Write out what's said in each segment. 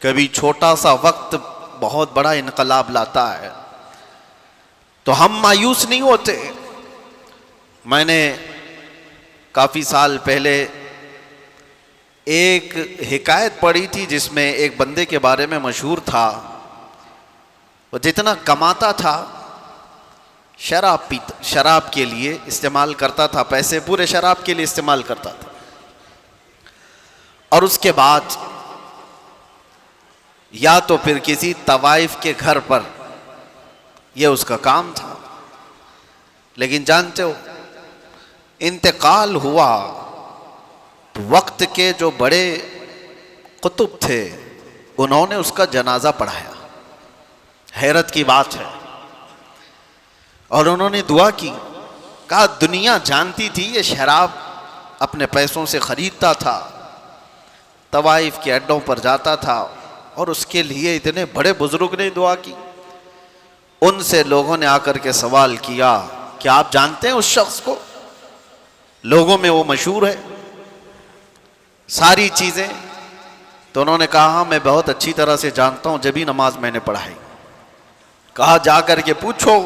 کبھی چھوٹا سا وقت بہت بڑا انقلاب لاتا ہے، تو ہم مایوس نہیں ہوتے۔ میں نے کافی سال پہلے ایک حکایت پڑھی تھی جس میں ایک بندے کے بارے میں مشہور تھا، وہ جتنا کماتا تھا شراب کے لیے استعمال کرتا تھا، پیسے پورے شراب کے لیے استعمال کرتا تھا، اور اس کے بعد یا تو پھر کسی طوائف کے گھر پر، یہ اس کا کام تھا۔ لیکن جانتے ہو انتقال ہوا، وقت کے جو بڑے قطب تھے انہوں نے اس کا جنازہ پڑھایا، حیرت کی بات ہے، اور انہوں نے دعا کی، کہا دنیا جانتی تھی یہ شراب اپنے پیسوں سے خریدتا تھا، طوائف کے اڈوں پر جاتا تھا، اور اس کے لیے اتنے بڑے بزرگ نے دعا کی۔ ان سے لوگوں نے آ کر کے سوال کیا کہ آپ جانتے ہیں اس شخص کو؟ لوگوں میں وہ مشہور ہے ساری چیزیں۔ تو انہوں نے کہا ہاں میں بہت اچھی طرح سے جانتا ہوں، جبھی نماز میں نے پڑھائی۔ کہا جا کر کے پوچھو،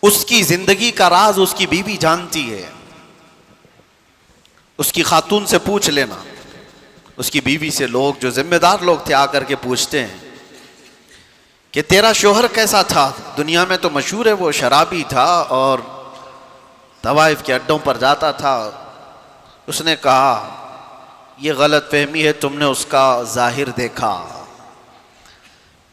اس کی زندگی کا راز اس کی بیوی جانتی ہے، اس کی خاتون سے پوچھ لینا۔ اس کی بیوی سے لوگ جو ذمہ دار لوگ تھے آ کر کے پوچھتے ہیں کہ تیرا شوہر کیسا تھا؟ دنیا میں تو مشہور ہے وہ شرابی تھا اور طوائف کے اڈوں پر جاتا تھا۔ اس نے کہا یہ غلط فہمی ہے، تم نے اس کا ظاہر دیکھا،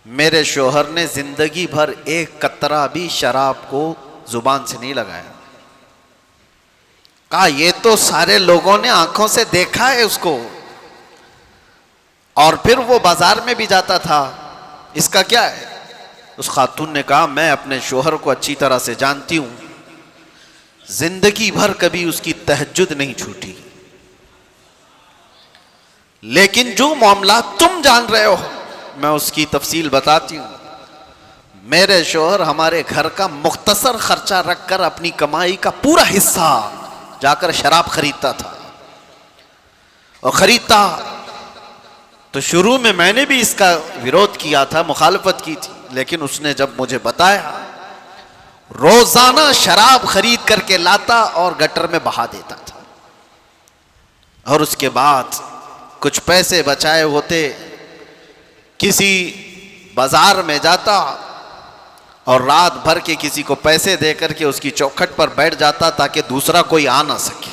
میرے شوہر نے زندگی بھر ایک قطرہ بھی شراب کو زبان سے نہیں لگایا۔ کہا یہ تو سارے لوگوں نے آنکھوں سے دیکھا ہے اس کو، اور پھر وہ بازار میں بھی جاتا تھا، اس کا کیا ہے؟ اس خاتون نے کہا میں اپنے شوہر کو اچھی طرح سے جانتی ہوں، زندگی بھر کبھی اس کی تہجد نہیں چھوٹی، لیکن جو معاملات تم جان رہے ہو میں اس کی تفصیل بتاتی ہوں۔ میرے شوہر ہمارے گھر کا مختصر خرچہ رکھ کر اپنی کمائی کا پورا حصہ جا کر شراب خریدتا تھا، اور خریدتا تو شروع میں نے بھی اس کا ویرودھ کیا تھا، مخالفت کی تھی، لیکن اس نے جب مجھے بتایا، روزانہ شراب خرید کر کے لاتا اور گٹر میں بہا دیتا تھا، اور اس کے بعد کچھ پیسے بچائے ہوتے کسی بازار میں جاتا اور رات بھر کے کسی کو پیسے دے کر کے اس کی چوکھٹ پر بیٹھ جاتا تاکہ دوسرا کوئی آ نہ سکے۔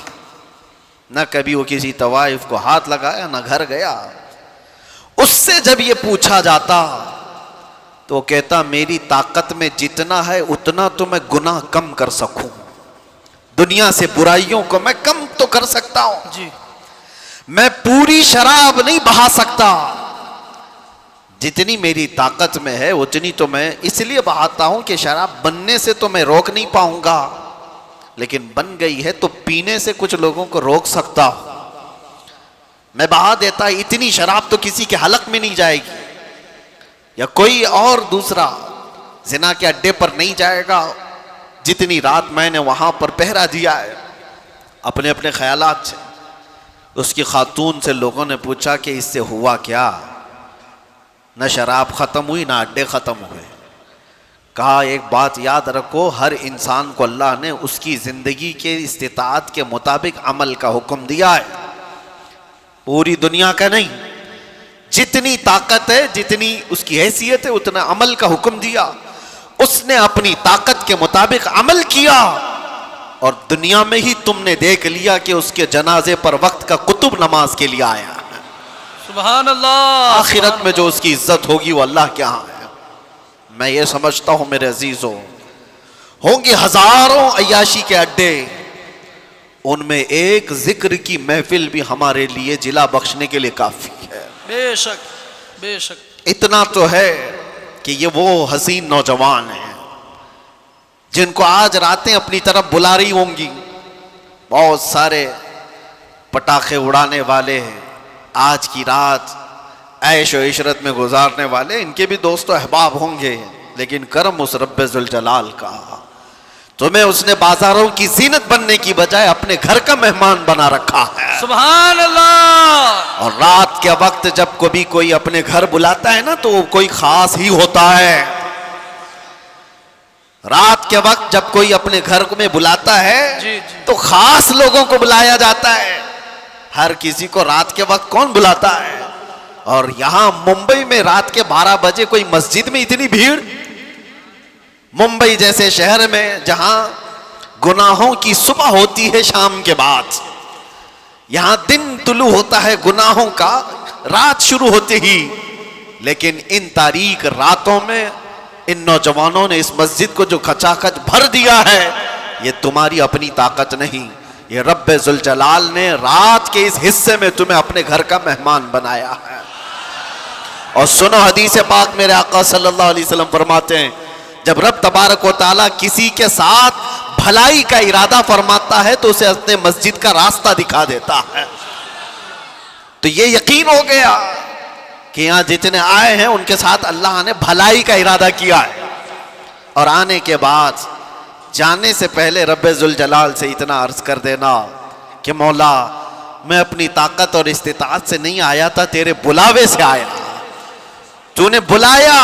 نہ کبھی وہ کسی طوائف کو ہاتھ لگایا، نہ گھر گیا۔ اس سے جب یہ پوچھا جاتا تو وہ کہتا میری طاقت میں جتنا ہے اتنا تو میں گناہ کم کر سکوں، دنیا سے برائیوں کو میں کم تو کر سکتا ہوں جی، میں پوری شراب نہیں بہا سکتا، جتنی میری طاقت میں ہے اتنی تو میں اس لیے بہاتا ہوں کہ شراب بننے سے تو میں روک نہیں پاؤں گا، لیکن بن گئی ہے تو پینے سے کچھ لوگوں کو روک سکتا ہوں، میں بہا دیتا، اتنی شراب تو کسی کے حلق میں نہیں جائے گی، یا کوئی اور دوسرا زنا کے اڈے پر نہیں جائے گا جتنی رات میں نے وہاں پر پہرا دیا ہے۔ اپنے اپنے خیالات سے اس کی خاتون سے لوگوں نے پوچھا کہ اس سے ہوا کیا؟ نہ شراب ختم ہوئی نہ اڈے ختم ہوئے۔ کہا ایک بات یاد رکھو، ہر انسان کو اللہ نے اس کی زندگی کے استطاعت کے مطابق عمل کا حکم دیا ہے، پوری دنیا کا نہیں، جتنی طاقت ہے جتنی اس کی حیثیت ہے اتنا عمل کا حکم دیا، اس نے اپنی طاقت کے مطابق عمل کیا، اور دنیا میں ہی تم نے دیکھ لیا کہ اس کے جنازے پر وقت کا قطب نماز کے لیے آیا۔ سبحان اللہ۔ آخرت میں جو اس کی عزت ہوگی وہ اللہ کے ہاں ہے۔ میں یہ سمجھتا ہوں میرے عزیزوں، ہوں گے ہزاروں عیاشی کے اڈے، ان میں ایک ذکر کی محفل بھی ہمارے لیے جلا بخشنے کے لیے کافی ہے۔ بے شک بے شک۔ اتنا تو ہے کہ یہ وہ حسین نوجوان ہیں جن کو آج راتیں اپنی طرف بلا رہی ہوں گی، بہت سارے پٹاخے اڑانے والے ہیں، آج کی رات عیش و عشرت میں گزارنے والے، ان کے بھی دوست و احباب ہوں گے، لیکن کرم اس رب ذوالجلال کا تمہیں اس نے بازاروں کی زینت بننے کی بجائے اپنے گھر کا مہمان بنا رکھا ہے. سبحان اللہ. اور رات کے وقت جب کبھی کوئی اپنے گھر بلاتا ہے نا تو وہ کوئی خاص ہی ہوتا ہے. رات کے وقت جب کوئی اپنے گھر میں بلاتا ہے جی. تو خاص لوگوں کو بلایا جاتا ہے. ہر کسی کو رات کے وقت کون بلاتا ہے؟ اور یہاں ممبئی میں رات کے 12 بجے کوئی مسجد میں اتنی بھیڑ. ممبئی جیسے شہر میں جہاں گناہوں کی صبح ہوتی ہے شام کے بعد، یہاں دن طلوع ہوتا ہے گناہوں کا رات شروع ہوتے ہی. لیکن ان تاریک راتوں میں ان نوجوانوں نے اس مسجد کو جو کھچا کھچ بھر دیا ہے، یہ تمہاری اپنی طاقت نہیں، یہ رب ذوالجلال نے رات کے اس حصے میں تمہیں اپنے گھر کا مہمان بنایا ہے. اور سنو حدیث پاک، میرے آقا صلی اللہ علیہ وسلم فرماتے ہیں جب رب تبارک و تعالیٰ کسی کے ساتھ بھلائی کا ارادہ فرماتا ہے تو اسے اپنے مسجد کا راستہ دکھا دیتا ہے. تو یہ یقین ہو گیا کہ یہاں جتنے آئے ہیں ان کے ساتھ اللہ نے بھلائی کا ارادہ کیا ہے. اور آنے کے بعد جانے سے پہلے رب ذوالجلال سے اتنا عرض کر دینا کہ مولا میں اپنی طاقت اور استطاعت سے نہیں آیا تھا، تیرے بلاوے سے آیا. تو نے بلایا،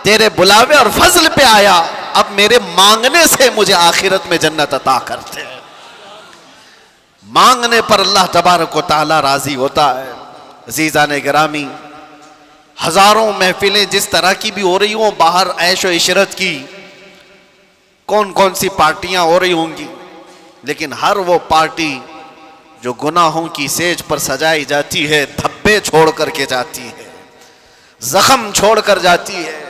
تیرے بلاوے اور فضل پہ آیا، اب میرے مانگنے سے مجھے آخرت میں جنت عطا کرتے ہیں. مانگنے پر اللہ تبارک و تعالی راضی ہوتا ہے. عزیزان گرامی، ہزاروں محفلیں جس طرح کی بھی ہو رہی ہوں باہر عیش و عشرت کی، کون کون سی پارٹیاں ہو رہی ہوں گی، لیکن ہر وہ پارٹی جو گناہوں کی سیج پر سجائی جاتی ہے دھبے چھوڑ کر کے جاتی ہے، زخم چھوڑ کر جاتی ہے.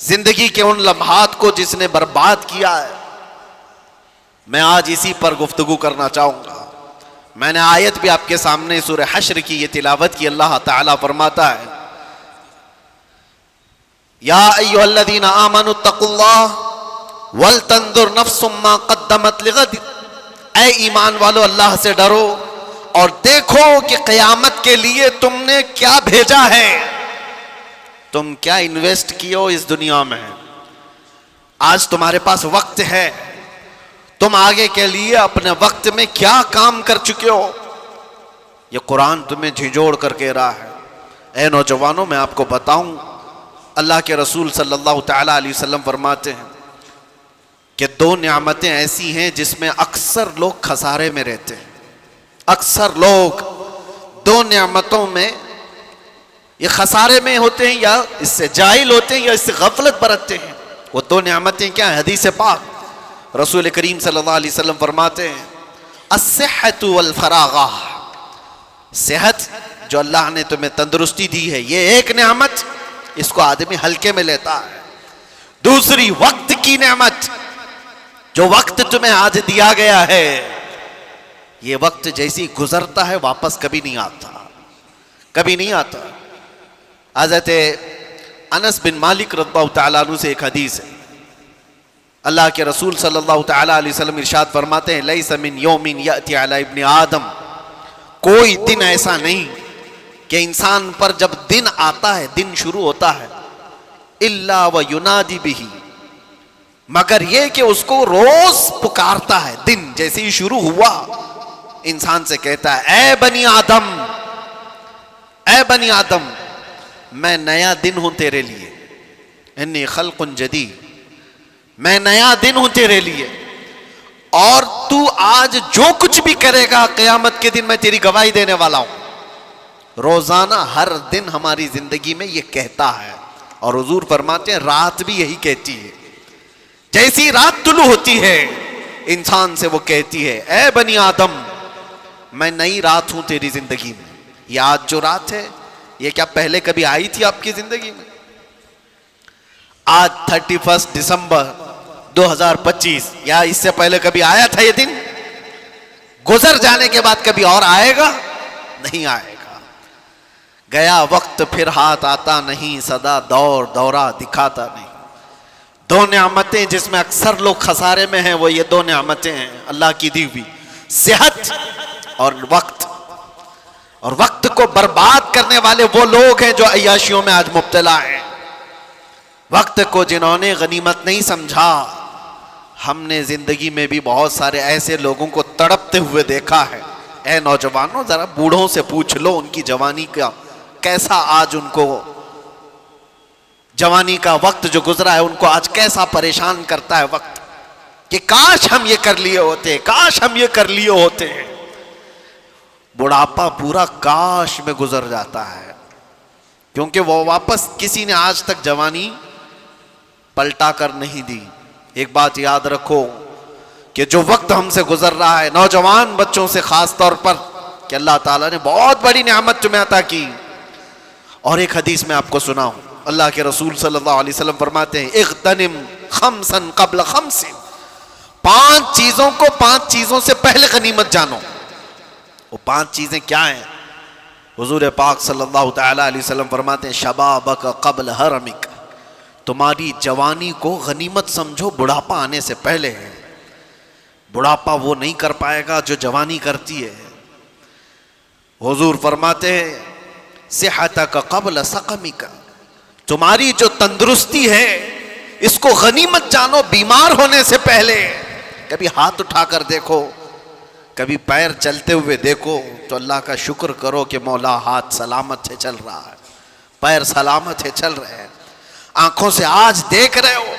زندگی کے ان لمحات کو جس نے برباد کیا ہے، میں آج اسی پر گفتگو کرنا چاہوں گا. میں نے آیت بھی آپ کے سامنے سورہ حشر کی یہ تلاوت کی. اللہ تعالیٰ فرماتا ہے یا ایھا الذین آمنوا اتقوا اللہ ولتنظر نفس ما قدمت لغد. اے ایمان والو اللہ سے ڈرو اور دیکھو کہ قیامت کے لیے تم نے کیا بھیجا ہے، تم کیا انویسٹ کیے ہو اس دنیا میں. آج تمہارے پاس وقت ہے، تم آگے کے لیے اپنے وقت میں کیا کام کر چکے ہو. یہ قرآن تمہیں جھنجھوڑ کر کہہ رہا ہے. اے نوجوانوں، میں آپ کو بتاؤں، اللہ کے رسول صلی اللہ تعالیٰ علیہ وسلم فرماتے ہیں کہ 2 نعمتیں ایسی ہیں جس میں اکثر لوگ خسارے میں رہتے ہیں. اکثر لوگ 2 نعمتوں میں یہ خسارے میں ہوتے ہیں، یا اس سے جاہل ہوتے ہیں، یا اس سے غفلت برتتے ہیں. وہ 2 نعمتیں کیا ہیں؟ حدیث پاک رسول کریم صلی اللہ علیہ وسلم فرماتے ہیں الصحت والفراغہ. صحت جو اللہ نے تمہیں تندرستی دی ہے، یہ ایک نعمت، اس کو آدمی ہلکے میں لیتا ہے. دوسری وقت کی نعمت، جو وقت تمہیں آج دیا گیا ہے، یہ وقت جیسی گزرتا ہے واپس کبھی نہیں آتا، کبھی نہیں آتا. حضرت انس بن مالک رضی اللہ تعالیٰ عنہ سے ایک حدیث ہے. اللہ کے رسول صلی اللہ تعالیٰ علیہ وسلم ارشاد فرماتے ہیں لیس من یوم یأتی علی ابن آدم. کوئی دن ایسا نہیں کہ انسان پر جب دن آتا ہے، دن شروع ہوتا ہے، الا وینادی بہ، مگر یہ کہ اس کو روز پکارتا ہے. دن جیسے ہی شروع ہوا انسان سے کہتا ہے اے بنی آدم، اے بنی آدم، میں نیا دن ہوں تیرے لیے، انی خلق جدید، میں نیا دن ہوں تیرے لیے، اور تو آج جو کچھ بھی کرے گا قیامت کے دن میں تیری گواہی دینے والا ہوں. روزانہ ہر دن ہماری زندگی میں یہ کہتا ہے. اور حضور فرماتے ہیں رات بھی یہی کہتی ہے. جیسی رات طلوع ہوتی ہے انسان سے وہ کہتی ہے اے بنی آدم، میں نئی رات ہوں تیری زندگی میں. یہ آج جو رات ہے یہ کیا پہلے کبھی آئی تھی آپ کی زندگی میں؟ آج 31 دسمبر 2025، یا اس سے پہلے کبھی آیا تھا یہ دن؟ گزر جانے کے بعد کبھی اور آئے گا؟ نہیں آئے گا. گیا وقت پھر ہاتھ آتا نہیں، صدا دور دورہ دکھاتا نہیں. 2 نعمتیں جس میں اکثر لوگ خسارے میں ہیں وہ یہ 2 نعمتیں ہیں اللہ کی دی ہوئی، صحت اور وقت. اور وقت کو برباد کرنے والے وہ لوگ ہیں جو عیاشیوں میں آج مبتلا ہیں. وقت کو جنہوں نے غنیمت نہیں سمجھا، ہم نے زندگی میں بھی بہت سارے ایسے لوگوں کو تڑپتے ہوئے دیکھا ہے. اے نوجوانوں ذرا بوڑھوں سے پوچھ لو ان کی جوانی کا کیسا آج ان کو جوانی کا وقت جو گزرا ہے ان کو آج کیسا پریشان کرتا ہے وقت کہ کاش ہم یہ کر لیے ہوتے, کاش ہم یہ کر لیے ہوتے. بڑھاپا پورا کاش میں گزر جاتا ہے کیونکہ وہ واپس کسی نے آج تک جوانی پلٹا کر نہیں دی. ایک بات یاد رکھو کہ جو وقت ہم سے گزر رہا ہے نوجوان بچوں سے خاص طور پر کہ اللہ تعالیٰ نے بہت بڑی نعمت تمہیں عطا کی. اور ایک حدیث میں آپ کو سناؤں, اللہ کے رسول صلی اللہ علیہ وسلم فرماتے ہیں اغتنم خمسا قبل خمس, 5 چیزوں کو 5 چیزوں سے پہلے غنیمت جانو. وہ 5 چیزیں کیا ہیں؟ حضور پاک صلی اللہ تعالی علیہ وسلم فرماتے ہیں شبابک قبل حرمک, تمہاری جوانی کو غنیمت سمجھو, بڑھاپا آنے سے پہلے ہے. بڑھاپا وہ نہیں کر پائے گا جو جوانی کرتی ہے. حضور فرماتے ہیں صحتک قبل سقمک, تمہاری جو تندرستی ہے اس کو غنیمت جانو بیمار ہونے سے پہلے. کبھی ہاتھ اٹھا کر دیکھو, کبھی پیر چلتے ہوئے دیکھو تو اللہ کا شکر کرو کہ مولا ہاتھ سلامت ہے چل رہا ہے, پیر سلامت ہے چل رہے ہیں. آنکھوں سے آج دیکھ رہے ہو,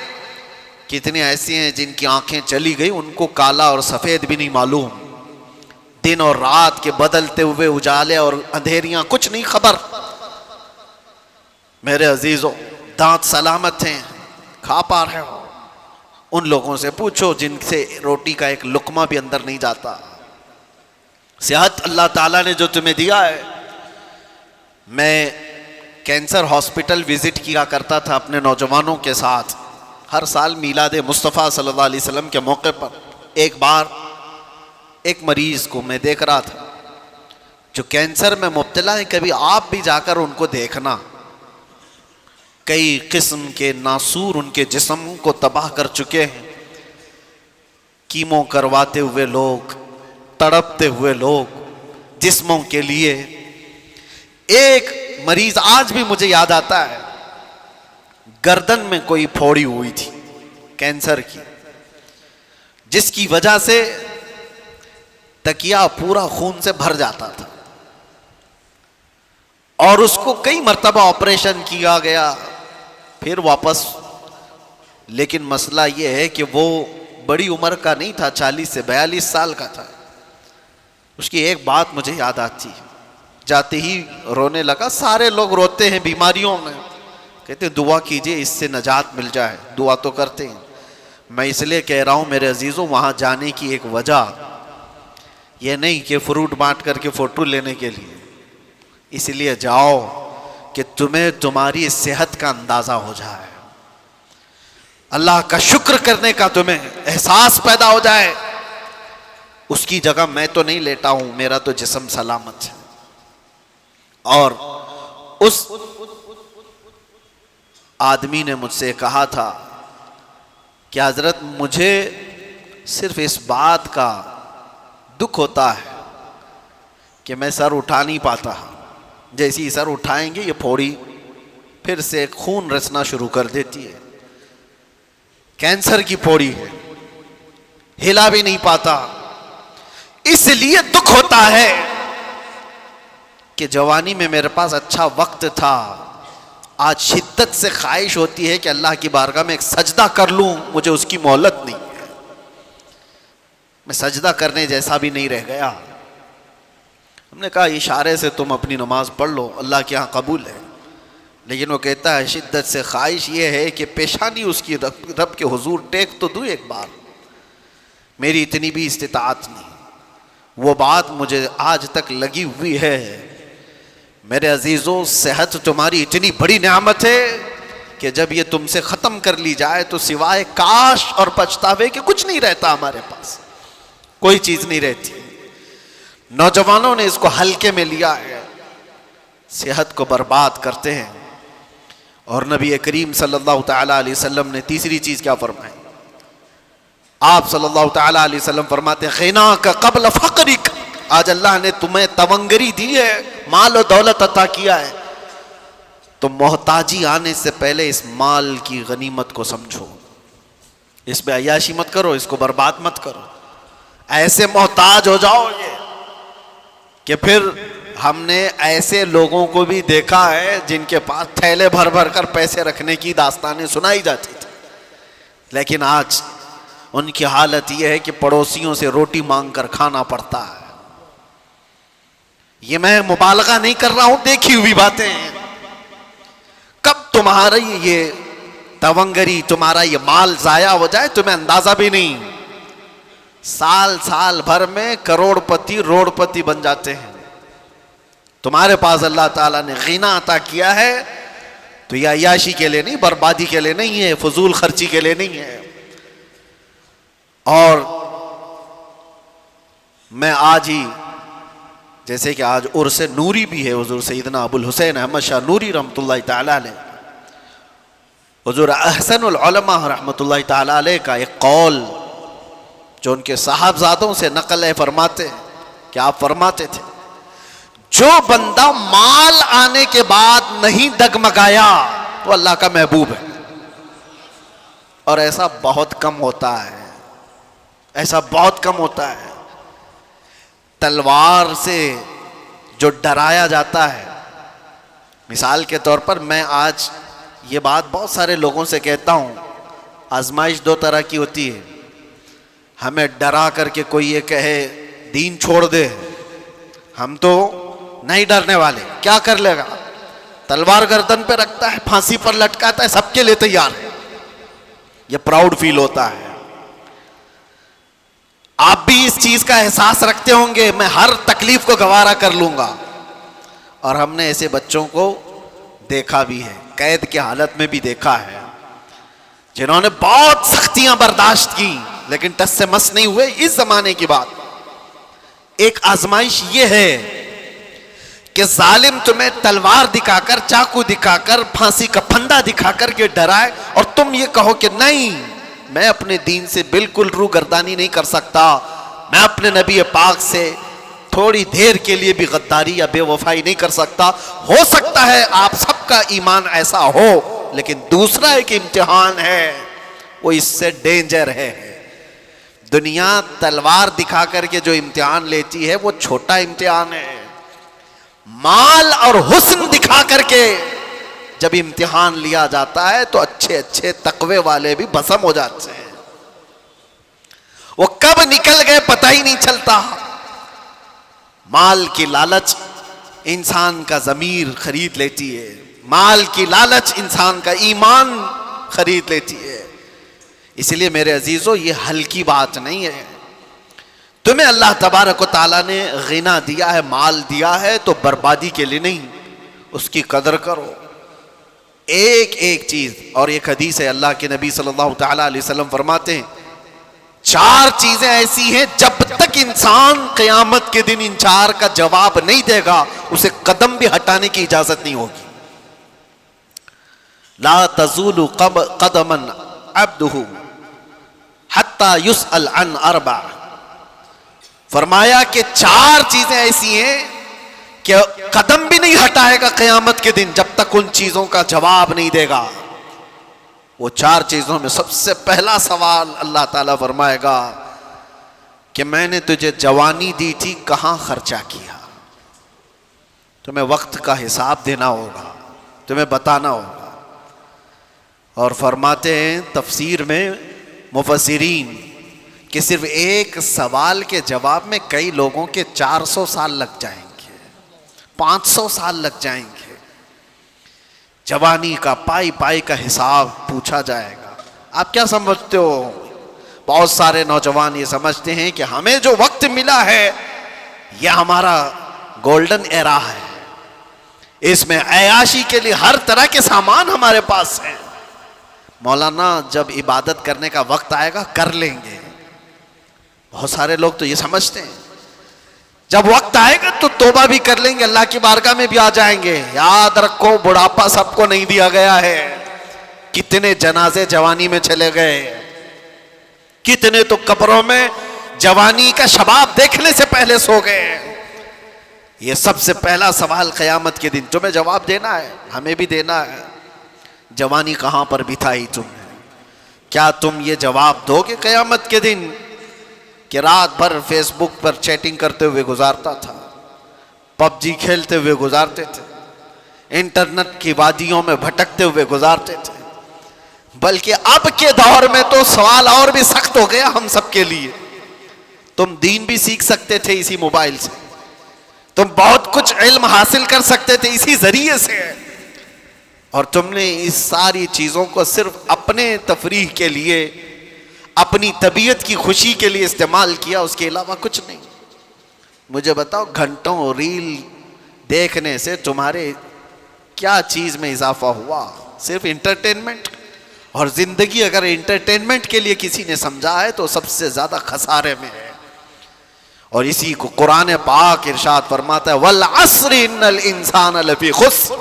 کتنے ایسے ہیں جن کی آنکھیں چلی گئی ان کو کالا اور سفید بھی نہیں معلوم, دن اور رات کے بدلتے ہوئے اجالے اور اندھیریاں کچھ نہیں خبر. میرے عزیزوں دانت سلامت ہیں, کھا پا رہے ہو. ان لوگوں سے پوچھو جن سے روٹی کا ایک لقمہ بھی اندر نہیں جاتا. صحت اللہ تعالیٰ نے جو تمہیں دیا ہے. میں کینسر ہاسپٹل وزٹ کیا کرتا تھا اپنے نوجوانوں کے ساتھ ہر سال میلاد مصطفیٰ صلی اللہ علیہ وسلم کے موقع پر. ایک بار ایک مریض کو میں دیکھ رہا تھا جو کینسر میں مبتلا ہے, کبھی آپ بھی جا کر ان کو دیکھنا. کئی قسم کے ناسور ان کے جسم کو تباہ کر چکے ہیں. کیمو کرواتے ہوئے لوگ, تڑپتے ہوئے لوگ جسموں کے لیے. ایک مریض آج بھی مجھے یاد آتا ہے, گردن میں کوئی پھوڑی ہوئی تھی کینسر کی, جس کی وجہ سے تکیا پورا خون سے بھر جاتا تھا اور اس کو کئی مرتبہ آپریشن کیا گیا پھر واپس. لیکن مسئلہ یہ ہے کہ وہ بڑی عمر کا نہیں تھا, 40 سے 42 سال کا تھا. اس کی ایک بات مجھے یاد آتی ہے, جاتے ہی رونے لگا. سارے لوگ روتے ہیں بیماریوں میں, کہتے ہیں دعا کیجئے اس سے نجات مل جائے. دعا تو کرتے ہیں. میں اس لیے کہہ رہا ہوں میرے عزیزوں, وہاں جانے کی ایک وجہ یہ نہیں کہ فروٹ بانٹ کر کے فوٹو لینے کے لیے, اس لیے جاؤ کہ تمہیں تمہاری صحت کا اندازہ ہو جائے, اللہ کا شکر کرنے کا تمہیں احساس پیدا ہو جائے. اس کی جگہ میں تو نہیں لیٹا ہوں, میرا تو جسم سلامت ہے. اور اس آدمی نے مجھ سے کہا تھا کہ حضرت مجھے صرف اس بات کا دکھ ہوتا ہے کہ میں سر اٹھا نہیں پاتا. جیسے ہی سر اٹھائیں گے یہ پھوڑی پھر سے خون رسنا شروع کر دیتی ہے. کینسر کی پھوڑی ہے, ہلا بھی نہیں پاتا. اس لیے دکھ ہوتا ہے کہ جوانی میں میرے پاس اچھا وقت تھا, آج شدت سے خواہش ہوتی ہے کہ اللہ کی بارگاہ میں ایک سجدہ کر لوں, مجھے اس کی مہلت نہیں ہے. میں سجدہ کرنے جیسا بھی نہیں رہ گیا. ہم نے کہا اشارے سے تم اپنی نماز پڑھ لو, اللہ کے ہاں قبول ہے. لیکن وہ کہتا ہے شدت سے خواہش یہ ہے کہ پیشانی اس کی رب کے حضور ٹیک تو دوں ایک بار, میری اتنی بھی استطاعت نہیں. وہ بات مجھے آج تک لگی ہوئی ہے. میرے عزیزوں صحت تمہاری اتنی بڑی نعمت ہے کہ جب یہ تم سے ختم کر لی جائے تو سوائے کاش اور پچھتاوے کہ کچھ نہیں رہتا. ہمارے پاس کوئی چیز نہیں رہتی. نوجوانوں نے اس کو ہلکے میں لیا ہے, صحت کو برباد کرتے ہیں. اور نبی کریم صلی اللہ تعالی علیہ وسلم نے تیسری چیز کیا فرمائی؟ آپ صلی اللہ تعالی علیہ وسلم فرماتے ہیں غناک قبل فقرک. آج اللہ نے تمہیں تونگری دی ہے, مال و دولت عطا کیا ہے, تو محتاجی آنے سے پہلے اس مال کی غنیمت کو سمجھو. اس پہ عیاشی مت کرو، اس کو برباد مت کرو. ایسے محتاج ہو جاؤ گے کہ پھر ہم نے ایسے لوگوں کو بھی دیکھا ہے جن کے پاس تھیلے بھر بھر کر پیسے رکھنے کی داستانیں سنائی جاتی تھی، لیکن آج ان کی حالت یہ ہے کہ پڑوسیوں سے روٹی مانگ کر کھانا پڑتا ہے. یہ میں مبالغہ نہیں کر رہا ہوں، دیکھی ہوئی باتیں ہیں. کب تمہاری یہ تونگری، تمہارا یہ مال ضائع ہو جائے تمہیں اندازہ بھی نہیں. سال بھر میں کروڑ پتی روڑ پتی بن جاتے ہیں. تمہارے پاس اللہ تعالیٰ نے غنا عطا کیا ہے تو یہ عیاشی کے لیے نہیں، بربادی کے لیے نہیں ہے، فضول خرچی کے لیے نہیں ہے. اور میں آج ہی، جیسے کہ آج عرس نوری بھی ہے حضور سیدنا ابو الحسین احمد شاہ نوری رحمۃ اللہ تعالیٰ علیہ، حضور احسن العلماء رحمۃ اللہ تعالیٰ علیہ کا ایک قول جو ان کے صاحبزادوں سے نقل ہے، فرماتے کہ آپ فرماتے تھے جو بندہ مال آنے کے بعد نہیں ڈگمگایا وہ اللہ کا محبوب ہے. اور ایسا بہت کم ہوتا ہے، ایسا بہت کم ہوتا ہے. تلوار سے جو ڈرایا جاتا ہے، مثال کے طور پر میں آج یہ بات بہت سارے لوگوں سے کہتا ہوں، آزمائش دو طرح کی ہوتی ہے. ہمیں ڈرا کر کے کوئی یہ کہے دین چھوڑ دے، ہم تو نہیں ڈرنے والے. کیا کر لے گا؟ تلوار گردن پہ رکھتا ہے، پھانسی پر لٹکاتا ہے، سب کے لیے تیار ہے. یہ پراؤڈ فیل ہوتا ہے. آپ بھی اس چیز کا احساس رکھتے ہوں گے، میں ہر تکلیف کو گوارا کر لوں گا. اور ہم نے ایسے بچوں کو دیکھا بھی ہے، قید کی حالت میں بھی دیکھا ہے، جنہوں نے بہت سختیاں برداشت کی لیکن ٹس سے مس نہیں ہوئے. اس زمانے کی بات. ایک آزمائش یہ ہے کہ ظالم تمہیں تلوار دکھا کر، چاقو دکھا کر، پھانسی کا پھندا دکھا کر کے ڈرائے اور تم یہ کہو کہ نہیں، میں اپنے دین سے بالکل روگردانی نہیں کر سکتا، میں اپنے نبی پاک سے تھوڑی دیر کے لیے بھی غداری یا بے وفائی نہیں کر سکتا. ہو سکتا ہے آپ سب کا ایمان ایسا ہو، لیکن دوسرا ایک امتحان ہے، وہ اس سے ڈینجر ہے. دنیا تلوار دکھا کر کے جو امتحان لیتی ہے وہ چھوٹا امتحان ہے. مال اور حسن دکھا کر کے جب امتحان لیا جاتا ہے تو اچھے اچھے تقوی والے بھی بھسم ہو جاتے ہیں. وہ کب نکل گئے پتہ ہی نہیں چلتا. مال کی لالچ انسان کا ضمیر خرید لیتی ہے، مال کی لالچ انسان کا ایمان خرید لیتی ہے. اس لیے میرے عزیزو یہ ہلکی بات نہیں ہے. تمہیں اللہ تبارک و تعالیٰ نے غنا دیا ہے، مال دیا ہے تو بربادی کے لیے نہیں، اس کی قدر کرو. ایک ایک چیز. اور ایک حدیث ہے، اللہ کے نبی صلی اللہ تعالیٰ علیہ وسلم فرماتے ہیں 4 چیزیں ایسی ہیں جب تک انسان قیامت کے دن ان 4 کا جواب نہیں دے گا اسے قدم بھی ہٹانے کی اجازت نہیں ہوگی. لا تزول قدما عبده حتی یسأل عن 4. فرمایا کہ 4 چیزیں ایسی ہیں کہ قدم بھی نہیں ہٹائے گا قیامت کے دن جب تک ان چیزوں کا جواب نہیں دے گا. وہ 4 چیزوں میں سب سے پہلا سوال اللہ تعالیٰ فرمائے گا کہ میں نے تجھے جوانی دی تھی، کہاں خرچہ کیا؟ تمہیں وقت کا حساب دینا ہوگا، تمہیں بتانا ہوگا. اور فرماتے ہیں تفسیر میں مفسرین کہ صرف ایک سوال کے جواب میں کئی لوگوں کے 400 سال لگ جائیں گے، 500 سال لگ جائیں گے. جوانی کا پائی پائی کا حساب پوچھا جائے گا. آپ کیا سمجھتے ہو؟ بہت سارے نوجوان یہ سمجھتے ہیں کہ ہمیں جو وقت ملا ہے یہ ہمارا گولڈن ایرا ہے، اس میں عیاشی کے لیے ہر طرح کے سامان ہمارے پاس ہیں. مولانا جب عبادت کرنے کا وقت آئے گا کر لیں گے. بہت سارے لوگ تو یہ سمجھتے ہیں جب وقت آئے گا تو توبہ بھی کر لیں گے، اللہ کی بارگاہ میں بھی آ جائیں گے. یاد رکھو بڑھاپا سب کو نہیں دیا گیا ہے. کتنے جنازے جوانی میں چلے گئے، کتنے تو قبروں میں جوانی کا شباب دیکھنے سے پہلے سو گئے. یہ سب سے پہلا سوال قیامت کے دن تمہیں جواب دینا ہے، ہمیں بھی دینا ہے. جوانی کہاں پر بتائی تم نے؟ کیا تم یہ جواب دو گے قیامت کے دن کہ رات بھر فیس بک پر چیٹنگ کرتے ہوئے گزارتا تھا، پب جی کھیلتے ہوئے گزارتے تھے، انٹرنیٹ کی وادیوں میں بھٹکتے ہوئے گزارتے تھے؟ بلکہ اب کے دور میں تو سوال اور بھی سخت ہو گیا ہم سب کے لیے. تم دین بھی سیکھ سکتے تھے اسی موبائل سے، تم بہت کچھ علم حاصل کر سکتے تھے اسی ذریعے سے، اور تم نے اس ساری چیزوں کو صرف اپنے تفریح کے لیے، اپنی طبیعت کی خوشی کے لیے استعمال کیا، اس کے علاوہ کچھ نہیں. مجھے بتاؤ گھنٹوں ریل دیکھنے سے تمہارے کیا چیز میں اضافہ ہوا؟ صرف انٹرٹینمنٹ. اور زندگی اگر انٹرٹینمنٹ کے لیے کسی نے سمجھا ہے تو سب سے زیادہ خسارے میں ہے. اور اسی کو قرآن پاک ارشاد فرماتا ہے والعصر ان الانسان لفی خسر،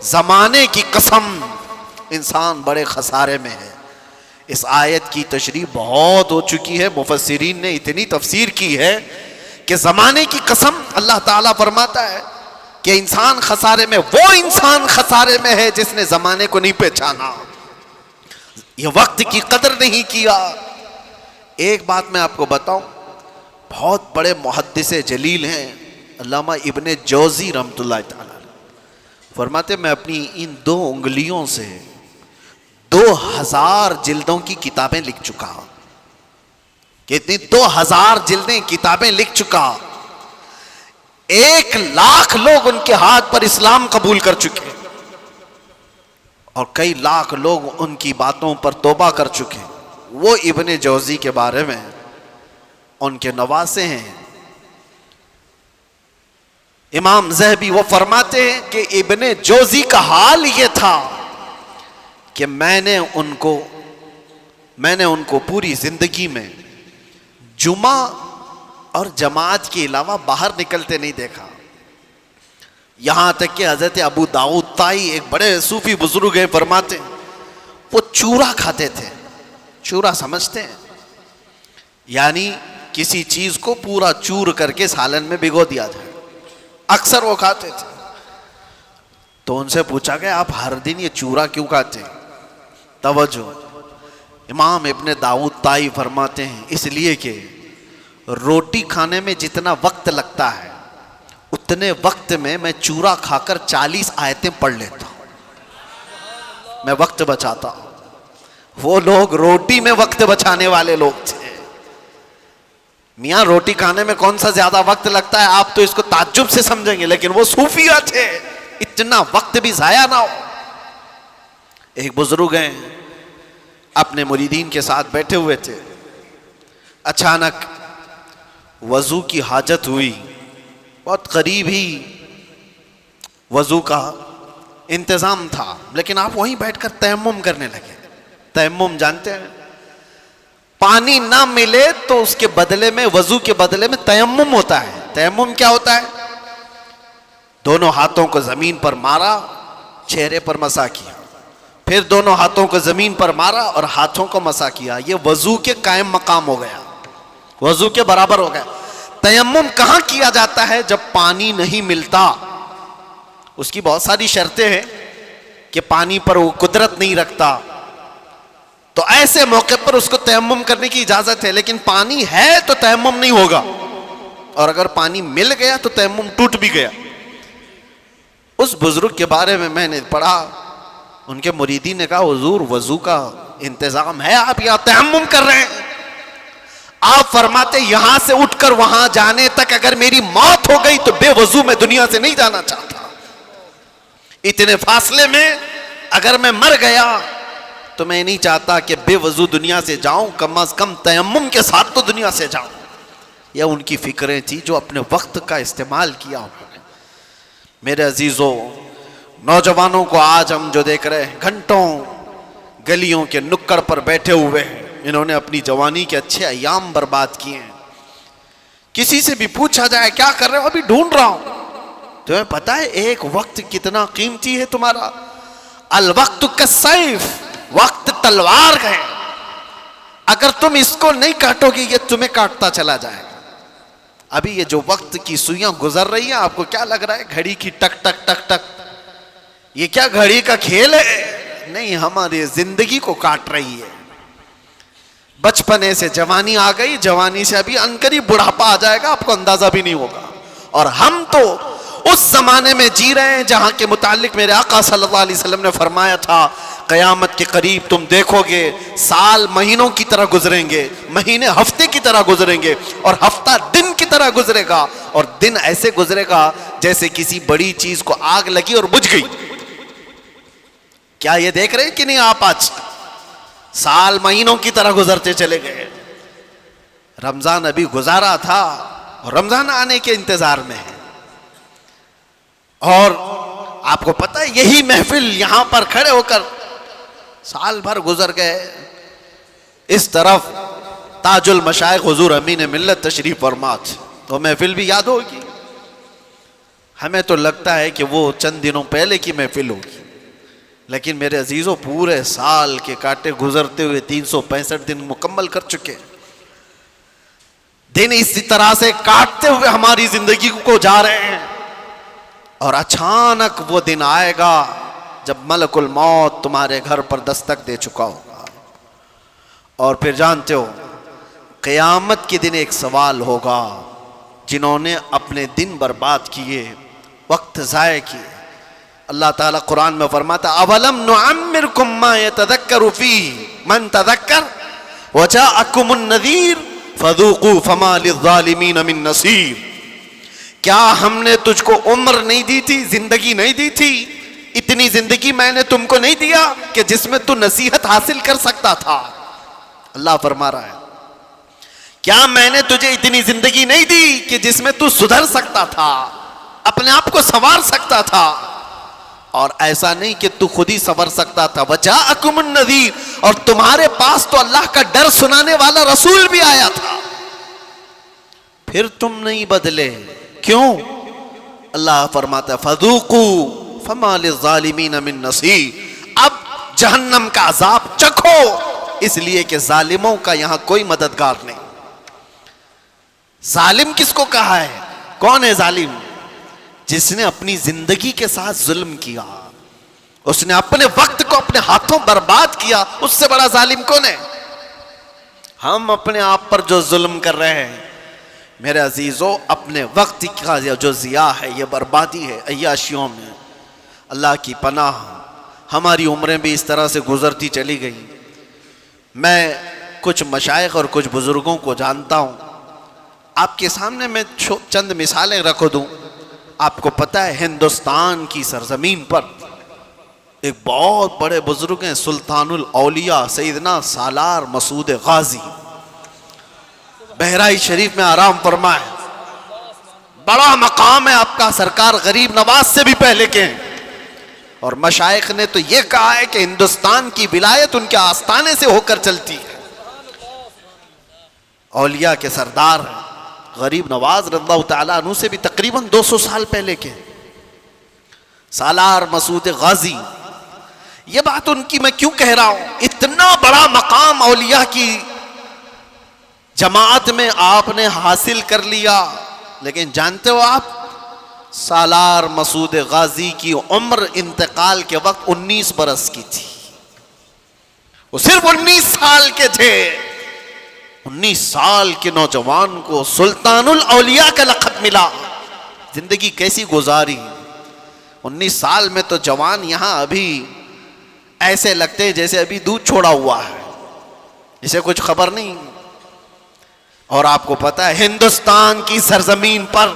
زمانے کی قسم انسان بڑے خسارے میں ہے. اس آیت کی تشریح بہت ہو چکی ہے، مفسرین نے اتنی تفسیر کی ہے کہ زمانے کی قسم اللہ تعالیٰ فرماتا ہے کہ انسان خسارے میں، وہ انسان خسارے میں ہے جس نے زمانے کو نہیں پہچانا، یہ وقت کی قدر نہیں کیا. ایک بات میں آپ کو بتاؤں، بہت بڑے محدث جلیل ہیں علامہ ابن جوزی رحمۃ اللہ تعالی، فرماتے میں اپنی ان 2 انگلیوں سے 2000 جلدوں کی کتابیں لکھ چکا. کتنی؟ 2000 جلدیں کتابیں لکھ چکا. 1,00,000 لوگ ان کے ہاتھ پر اسلام قبول کر چکے، اور کئی لاکھ لوگ ان کی باتوں پر توبہ کر چکے. وہ ابن جوزی کے بارے میں ان کے نواسے ہیں امام ذہبی، وہ فرماتے ہیں کہ ابن جوزی کا حال یہ تھا کہ میں نے ان کو پوری زندگی میں جمعہ اور جماعت کے علاوہ باہر نکلتے نہیں دیکھا. یہاں تک کہ حضرت ابو داؤد طائی ایک بڑے صوفی بزرگ ہیں، فرماتے ہیں وہ چورا کھاتے تھے. چورا سمجھتے ہیں؟ یعنی کسی چیز کو پورا چور کر کے سالن میں بھگو دیا جائے، اکثر وہ کھاتے تھے. تو ان سے پوچھا گیا آپ ہر دن یہ چورا کیوں کھاتے ہیں؟ توجہ، امام ابن داؤد طائی فرماتے ہیں اس لیے کہ روٹی کھانے میں جتنا وقت لگتا ہے اتنے وقت میں چورا کھا کر 40 آیتیں پڑھ لیتا ہوں، میں وقت بچاتا ہوں. وہ لوگ روٹی میں وقت بچانے والے لوگ تھے. میاں روٹی کھانے میں کون سا زیادہ وقت لگتا ہے؟ آپ تو اس کو تعجب سے سمجھیں گے، لیکن وہ صوفیہ تھے، اتنا وقت بھی ضائع نہ ہو. ایک بزرگ ہیں اپنے مریدین کے ساتھ بیٹھے ہوئے تھے، اچانک وضو کی حاجت ہوئی، بہت قریب ہی وضو کا انتظام تھا، لیکن آپ وہیں بیٹھ کر تیمم کرنے لگے. تیمم جانتے ہیں؟ پانی نہ ملے تو اس کے بدلے میں، وضو کے بدلے میں تیمم ہوتا ہے. تیمم کیا ہوتا ہے؟ دونوں ہاتھوں کو زمین پر مارا، چہرے پر مسح کیا، پھر دونوں ہاتھوں کو زمین پر مارا اور ہاتھوں کو مسح کیا. یہ وضو کے قائم مقام ہو گیا، وضو کے برابر ہو گیا. تیمم کہاں کیا جاتا ہے؟ جب پانی نہیں ملتا. اس کی بہت ساری شرطیں ہیں کہ پانی پر وہ قدرت نہیں رکھتا، تو ایسے موقع پر اس کو تیمم کرنے کی اجازت ہے. لیکن پانی ہے تو تیمم نہیں ہوگا، اور اگر پانی مل گیا تو تیمم ٹوٹ بھی گیا. اس بزرگ کے بارے میں نے پڑھا، ان کے مریدین نے کہا حضور وضو کا انتظام ہے، آپ یہاں تیمم کر رہے ہیں. آپ فرماتے یہاں سے اٹھ کر وہاں جانے تک اگر میری موت ہو گئی تو بے وضو میں دنیا سے نہیں جانا چاہتا. اتنے فاصلے میں اگر میں مر گیا تو میں نہیں چاہتا کہ بے وضو دنیا سے جاؤں، کم از کم تیمم کے ساتھ تو دنیا سے جاؤں. یہ ان کی فکریں تھی جو اپنے وقت کا استعمال کیا انہوں نے. میرے عزیزوں، نوجوانوں کو آج ہم جو دیکھ رہے ہیں گھنٹوں گلیوں کے نکڑ پر بیٹھے ہوئے ہیں، انہوں نے اپنی جوانی کے اچھے ایام برباد کیے ہیں. کسی سے بھی پوچھا جائے کیا کر رہے ہو؟ ابھی ڈھونڈ رہا ہوں. تمہیں پتا ہے ایک وقت کتنا قیمتی ہے تمہارا؟ الوقت کالسیف، وقت تلوار ہے، اگر تم اس کو نہیں کاٹو گے یہ تمہیں کاٹتا چلا جائے گا. ابھی یہ جو وقت کی سوئیاں گزر رہی ہیں، آپ کو کیا لگ رہا ہے گھڑی کی ٹک ٹک ٹک ٹک؟ یہ کیا گھڑی کا کھیل ہے؟ نہیں، ہماری زندگی کو کاٹ رہی ہے. بچپنے سے جوانی آ گئی, جوانی سے ابھی عنقریب بڑھاپا آ جائے گا, آپ کو اندازہ بھی نہیں ہوگا. اور ہم تو اس زمانے میں جی رہے ہیں جہاں کے متعلق میرے آقا صلی اللہ علیہ وسلم نے فرمایا تھا قیامت کے قریب تم دیکھو گے سال مہینوں کی طرح گزریں گے, مہینے ہفتے کی طرح گزریں گے, اور ہفتہ دن کی طرح گزرے گا, اور دن ایسے گزرے گا جیسے کسی بڑی چیز کو آگ لگی اور بجھ گئی. کیا یہ دیکھ رہے ہیں کہ نہیں آپ؟ آج سال مہینوں کی طرح گزرتے چلے گئے. رمضان ابھی گزارا تھا, رمضان آنے کے انتظار میں ہے. اور آپ کو پتہ ہے یہی محفل یہاں پر کھڑے ہو کر سال بھر گزر گئے. اس طرف تاج المشائخ حضور امین ملت تشریف فرما, تو محفل بھی یاد ہوگی. ہمیں تو لگتا ہے کہ وہ چند دنوں پہلے کی محفل ہوگی, لیکن میرے عزیزوں پورے سال کے کاٹے گزرتے ہوئے 365 دن مکمل کر چکے. دن اسی طرح سے کاٹتے ہوئے ہماری زندگی کو جا رہے ہیں, اور اچانک وہ دن آئے گا جب ملک الموت تمہارے گھر پر دستک دے چکا ہوگا. اور پھر جانتے ہو قیامت کے دن ایک سوال ہوگا, جنہوں نے اپنے دن برباد کیے, وقت ضائع کیے. اللہ تعالیٰ قرآن میں فرماتا اولم نعمرکم ما یتذکر فیہ من تذکر وجاءکم النذیر فذوقوا فما للظالمین من نصیر. کیا ہم نے تجھ کو عمر نہیں دی تھی, زندگی نہیں دی تھی؟ اتنی زندگی میں نے تم کو نہیں دیا کہ جس میں تو نصیحت حاصل کر سکتا تھا؟ اللہ فرما رہا ہے کیا میں نے تجھے اتنی زندگی نہیں دی کہ جس میں تو سدھر سکتا تھا, اپنے آپ کو سنوار سکتا تھا؟ اور ایسا نہیں کہ تو خود ہی سنور سکتا تھا. وجاءکم النذیر, اور تمہارے پاس تو اللہ کا ڈر سنانے والا رسول بھی آیا تھا, پھر تم نہیں بدلے. کیوں؟ اللہ فرماتا ہے فذوقوا فما للظالمین من نصیر. اب جہنم کا عذاب چکھو, اس لیے کہ ظالموں کا یہاں کوئی مددگار نہیں. ظالم کس کو کہا ہے؟ کون ہے ظالم؟ جس نے اپنی زندگی کے ساتھ ظلم کیا, اس نے اپنے وقت کو اپنے ہاتھوں برباد کیا. اس سے بڑا ظالم کون ہے؟ ہم اپنے آپ پر جو ظلم کر رہے ہیں میرے عزیزوں, اپنے وقت کا جو ضیاع ہے, یہ بربادی ہے عیاشیوں میں. اللہ کی پناہ, ہماری عمریں بھی اس طرح سے گزرتی چلی گئی. میں کچھ مشائخ اور کچھ بزرگوں کو جانتا ہوں, آپ کے سامنے میں چند مثالیں رکھ دوں. آپ کو پتہ ہے ہندوستان کی سرزمین پر ایک بہت بڑے بزرگ ہیں, سلطان الاولیاء سیدنا سالار مسعود غازی, بہرائچ شریف میں آرام فرمائے. بڑا مقام ہے آپ کا, سرکار غریب نواز سے بھی پہلے کے ہیں. اور مشائخ نے تو یہ کہا ہے کہ ہندوستان کی ولایت ان کے آستانے سے ہو کر چلتی ہے. اولیاء کے سردار ہیں غریب نواز رضی اللہ تعالیٰ عنہ سے بھی تقریباً 200 سال پہلے کے سالار مسعود غازی. یہ بات ان کی میں کیوں کہہ رہا ہوں؟ اتنا بڑا مقام اولیاء کی جماعت میں آپ نے حاصل کر لیا, لیکن جانتے ہو آپ سالار مسعود غازی کی عمر انتقال کے وقت 19 برس کی تھی. وہ صرف 19 سال کے تھے. 19 سال کے نوجوان کو سلطان الاولیاء کا لقب ملا. زندگی کیسی گزاری. 19 سال میں تو جوان یہاں ابھی ایسے لگتے ہیں جیسے ابھی دودھ چھوڑا ہوا ہے, اسے کچھ خبر نہیں. اور آپ کو پتا ہے ہندوستان کی سرزمین پر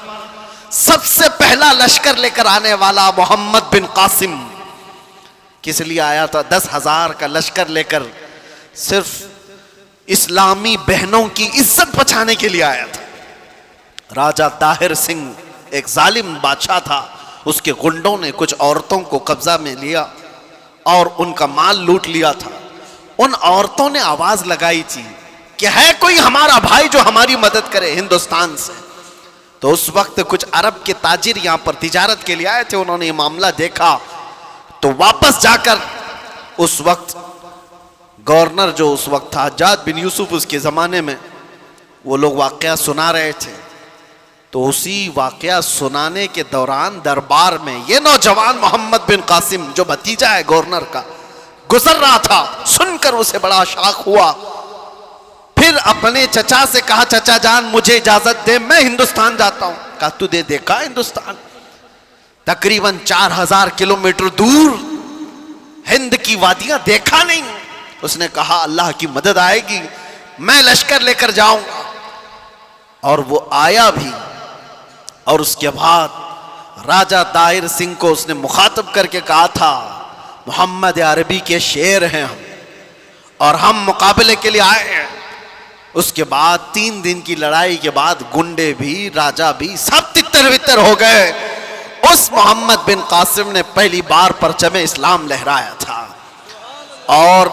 سب سے پہلا لشکر لے کر آنے والا محمد بن قاسم کس لیے آیا تھا؟ 10,000 کا لشکر لے کر صرف اسلامی بہنوں کی عزت بچانے کے لیے آیا تھا. راجہ طاہر سنگھ ایک ظالم بادشاہ تھا, اس کے گنڈوں نے کچھ عورتوں کو قبضہ میں لیا اور ان کا مال لوٹ لیا تھا. ان عورتوں نے آواز لگائی تھی کہ ہے کوئی ہمارا بھائی جو ہماری مدد کرے ہندوستان سے. تو اس وقت کچھ عرب کے تاجر یہاں پر تجارت کے لیے آئے تھے, انہوں نے یہ معاملہ دیکھا تو واپس جا کر اس وقت گورنر جو اس وقت تھا حجاج بن یوسف, اس کے زمانے میں وہ لوگ واقعہ سنا رہے تھے. تو اسی واقعہ سنانے کے دوران دربار میں یہ نوجوان محمد بن قاسم جو بھتیجا ہے گورنر کا گزر رہا تھا. سن کر اسے بڑا شاق ہوا پھر اپنے چچا سے کہا چچا جان مجھے اجازت دے میں ہندوستان جاتا ہوں. کہا تو دیکھا ہندوستان تقریباً 4000 کلومیٹر دور ہند کی وادیاں دیکھا نہیں؟ اس نے کہا اللہ کی مدد آئے گی میں لشکر لے کر جاؤں گا. اور وہ آیا بھی. اور اس کے بعد راجہ دائر سنگھ کو اس نے مخاطب کر کے کہا تھا محمد عربی کے شیر ہیں ہم اور ہم مقابلے کے لیے آئے ہیں. اس کے بعد 3 دن کی لڑائی کے بعد گنڈے بھی راجہ بھی سب تتر بتر ہو گئے. اس محمد بن قاسم نے پہلی بار پرچم اسلام لہرایا تھا. اور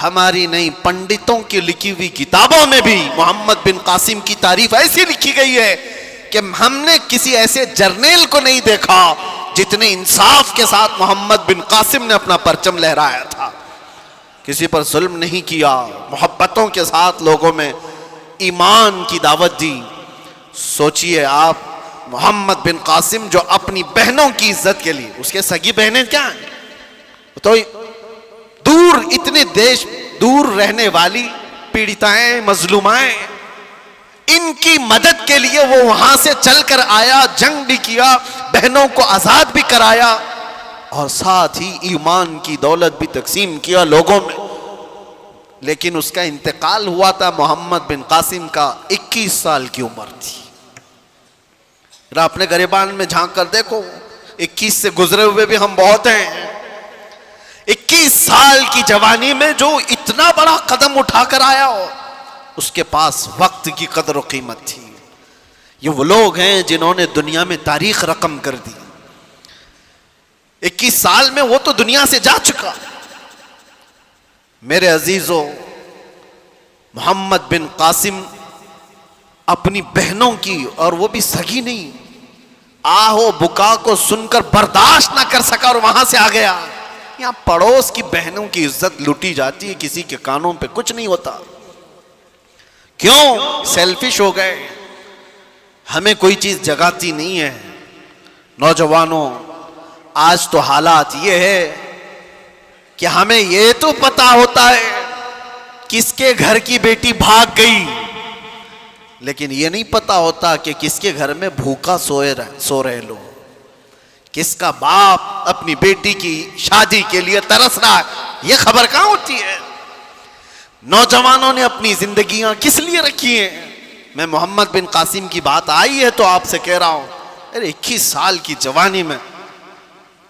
ہماری نئی پنڈتوں کی لکھی ہوئی کتابوں میں بھی محمد بن قاسم کی تعریف ایسی لکھی گئی ہے کہ ہم نے کسی ایسے جرنیل کو نہیں دیکھا جتنے انصاف کے ساتھ محمد بن قاسم نے اپنا پرچم لہرایا تھا. کسی پر ظلم نہیں کیا, محبتوں کے ساتھ لوگوں میں ایمان کی دعوت دی. سوچئے آپ محمد بن قاسم جو اپنی بہنوں کی عزت کے لیے, اس کے سگی بہنیں کیا ہیں تو دور اتنے دیش دور رہنے والی پیڑتائیں مظلومائیں, ان کی مدد کے لیے وہ وہاں سے چل کر آیا, جنگ بھی کیا, بہنوں کو آزاد بھی کرایا اور ساتھ ہی ایمان کی دولت بھی تقسیم کیا لوگوں میں. لیکن اس کا انتقال ہوا تھا محمد بن قاسم کا 21 سال کی عمر تھی. اپنے گریبان میں جھانک کر دیکھو, 21 سے گزرے ہوئے بھی ہم بہت ہیں. 21 سال کی جوانی میں جو اتنا بڑا قدم اٹھا کر آیا ہو, اس کے پاس وقت کی قدر و قیمت تھی. یہ وہ لوگ ہیں جنہوں نے دنیا میں تاریخ رقم کر دی. 21 سال میں وہ تو دنیا سے جا چکا. میرے عزیزو, محمد بن قاسم اپنی بہنوں کی, اور وہ بھی سگی نہیں, آہو بکا کو سن کر برداشت نہ کر سکا اور وہاں سے آ گیا. یہاں پڑوس کی بہنوں کی عزت لوٹی جاتی ہے, کسی کے کانوں پہ کچھ نہیں ہوتا. کیوں؟ سیلفش ہو گئے, ہمیں کوئی چیز جگاتی نہیں ہے. نوجوانوں, آج تو حالات یہ ہے کہ ہمیں یہ تو پتا ہوتا ہے کس کے گھر کی بیٹی بھاگ گئی, لیکن یہ نہیں پتا ہوتا کہ کس کے گھر میں بھوکا سو رہے لوگ, کس کا باپ اپنی بیٹی کی شادی کے لیے ترس رہا ہے. یہ خبر کہاں ہوتی ہے؟ نوجوانوں نے اپنی زندگیاں کس لیے رکھی ہیں؟ میں محمد بن قاسم کی بات آئی ہے تو آپ سے کہہ رہا ہوں, ارے 21 سال کی جوانی میں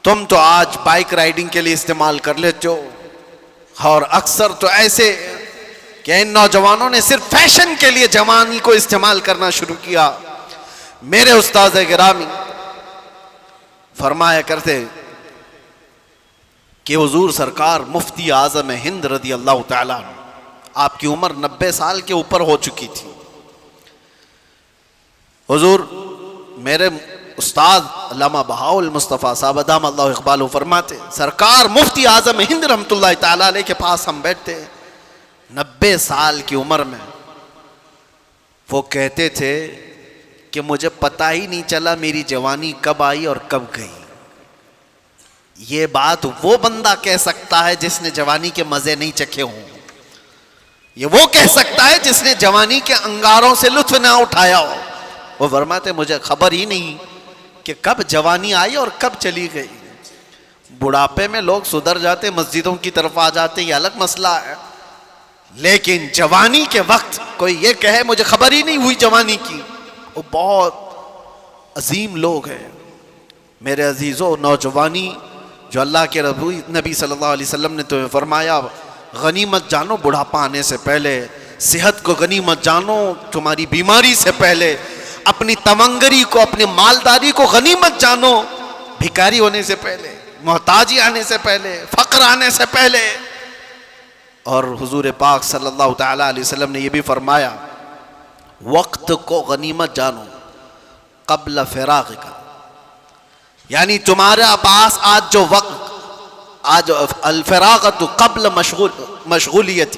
تم تو آج بائک رائیڈنگ کے لیے استعمال کر لیتے ہو, اور اکثر تو ایسے کہ ان نوجوانوں نے صرف فیشن کے لیے جوانی کو استعمال کرنا شروع کیا. میرے استاد گرامی فرمایا کرتے کہ حضور سرکار مفتی اعظم ہند رضی اللہ تعالیٰ عنہ, آپ کی عمر 90 سال کے اوپر ہو چکی تھی. حضور میرے استاد علامہ بہاؤ المصطفیٰ صاحب ادام اللہ اقبالہ فرماتے, سرکار مفتی اعظم ہند رحمۃ اللہ تعالیٰ علیہ کے پاس ہم بیٹھتے 90 سال کی عمر میں. وہ کہتے تھے کہ مجھے پتہ ہی نہیں چلا میری جوانی کب آئی اور کب گئی. یہ بات وہ بندہ کہہ سکتا ہے جس نے جوانی کے مزے نہیں چکھے ہوں. یہ وہ کہہ سکتا ہے جس نے جوانی کے انگاروں سے لطف نہ اٹھایا ہو. وہ فرماتے مجھے خبر ہی نہیں کہ کب جوانی آئی اور کب چلی گئی. بڑھاپے میں لوگ سدھر جاتے, مسجدوں کی طرف آ جاتے, یہ الگ مسئلہ ہے, لیکن جوانی کے وقت کوئی یہ کہے مجھے خبر ہی نہیں ہوئی جوانی کی, وہ بہت عظیم لوگ ہیں. میرے عزیزو, نوجوانی جو اللہ کے نبی صلی اللہ علیہ وسلم نے تمہیں فرمایا غنیمت جانو بڑھاپا آنے سے پہلے, صحت کو غنیمت جانو تمہاری بیماری سے پہلے, اپنی تمنگری کو اپنی مالداری کو غنیمت جانو بھکاری ہونے سے پہلے, محتاجی آنے سے پہلے, فقر آنے سے پہلے. اور حضور پاک صلی اللہ تعالیٰ علیہ وسلم نے یہ بھی فرمایا وقت کو غنیمت جانو قبل فراغ کا, یعنی تمہارا پاس آج جو وقت, آج الفراغت قبل مشغولیت,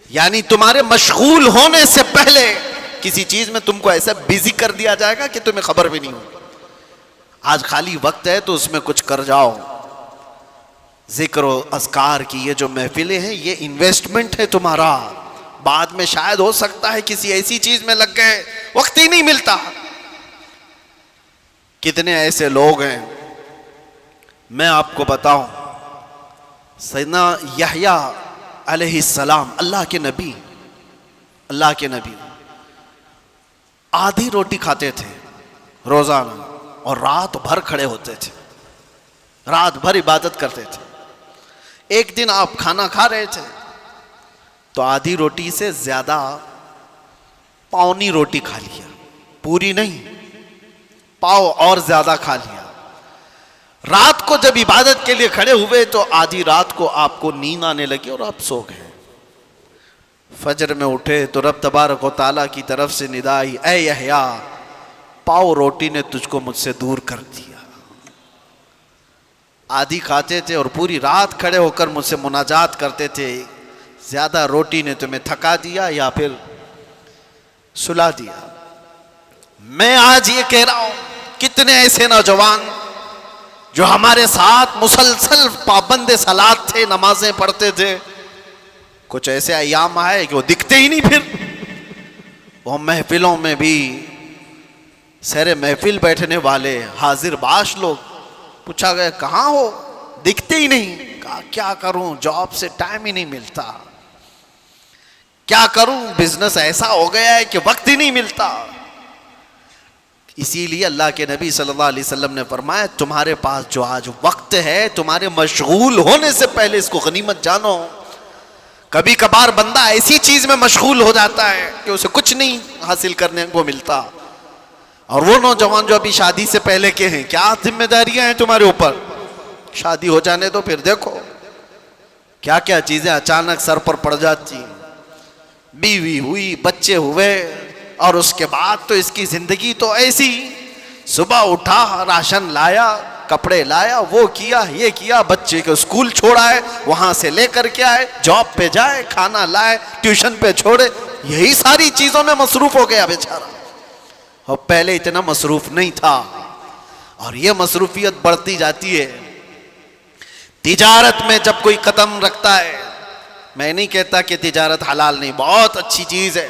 یعنی تمہارے مشغول ہونے سے پہلے کسی چیز میں تم کو ایسا بیزی کر دیا جائے گا کہ تمہیں خبر بھی نہیں ہوگی. آج خالی وقت ہے تو اس میں کچھ کر جاؤ. ذکر و اذکار کی یہ جو محفلیں ہیں یہ انویسٹمنٹ ہے تمہارا, بعد میں شاید ہو سکتا ہے کسی ایسی چیز میں لگ گئے، وقت ہی نہیں ملتا۔ کتنے ایسے لوگ ہیں، میں آپ کو بتاؤں، سیدنا یحییٰ علیہ السلام، اللہ کے نبی آدھی روٹی کھاتے تھے روزانہ اور رات بھر کھڑے ہوتے تھے، رات بھر عبادت کرتے تھے۔ ایک دن آپ کھانا کھا رہے تھے تو آدھی روٹی سے زیادہ پاؤنی روٹی کھا لیا، پوری نہیں، پاؤ اور زیادہ کھا لیا۔ رات کو جب عبادت کے لیے کھڑے ہوئے تو آدھی رات کو آپ کو نیند آنے لگی اور آپ سو گئے۔ فجر میں اٹھے تو رب تبارک و تعالیٰ کی طرف سے ندا آئی، اے یحییٰ، پاؤ روٹی نے تجھ کو مجھ سے دور کر دیا۔ آدھی کھاتے تھے اور پوری رات کھڑے ہو کر مجھ سے مناجات کرتے تھے، زیادہ روٹی نے تمہیں تھکا دیا یا پھر سلا دیا۔ میں آج یہ کہہ رہا ہوں، کتنے ایسے نوجوان جو ہمارے ساتھ مسلسل پابند صلات تھے، نمازیں پڑھتے تھے، کچھ ایسے ایام آئے کہ وہ دکھتے ہی نہیں۔ پھر وہ محفلوں میں بھی سیر محفل بیٹھنے والے حاضر باش لوگ، پوچھا گیا کہاں ہو، دکھتے ہی نہیں۔ کہا کیا کروں، جاب سے ٹائم ہی نہیں ملتا، کیا کروں، بزنس ایسا ہو گیا ہے کہ وقت ہی نہیں ملتا۔ اسی لیے اللہ کے نبی صلی اللہ علیہ وسلم نے فرمایا، تمہارے پاس جو آج وقت ہے، تمہارے مشغول ہونے سے پہلے اس کو غنیمت جانو۔ کبھی کبھار بندہ ایسی چیز میں مشغول ہو جاتا ہے کہ اسے کچھ نہیں حاصل کرنے کو ملتا۔ اور وہ نوجوان جو ابھی شادی سے پہلے کے ہیں، کیا ذمہ داریاں ہیں تمہارے اوپر؟ شادی ہو جانے تو پھر دیکھو کیا کیا چیزیں اچانک سر پر پڑ جاتی۔ بیوی ہوئی، بچے ہوئے، اور اس کے بعد تو اس کی زندگی تو ایسی، صبح اٹھا، راشن لایا، کپڑے لایا، وہ کیا، یہ کیا، بچے کو اسکول چھوڑا ہے، وہاں سے لے کر کے آئے، جاب پہ جائے، کھانا لائے، ٹیوشن پہ چھوڑے، یہی ساری چیزوں میں مصروف ہو گیا بیچارہ۔ اور پہلے اتنا مصروف نہیں تھا، اور یہ مصروفیت بڑھتی جاتی ہے۔ تجارت میں جب کوئی قدم رکھتا ہے، میں نہیں کہتا کہ تجارت حلال نہیں، بہت اچھی چیز ہے،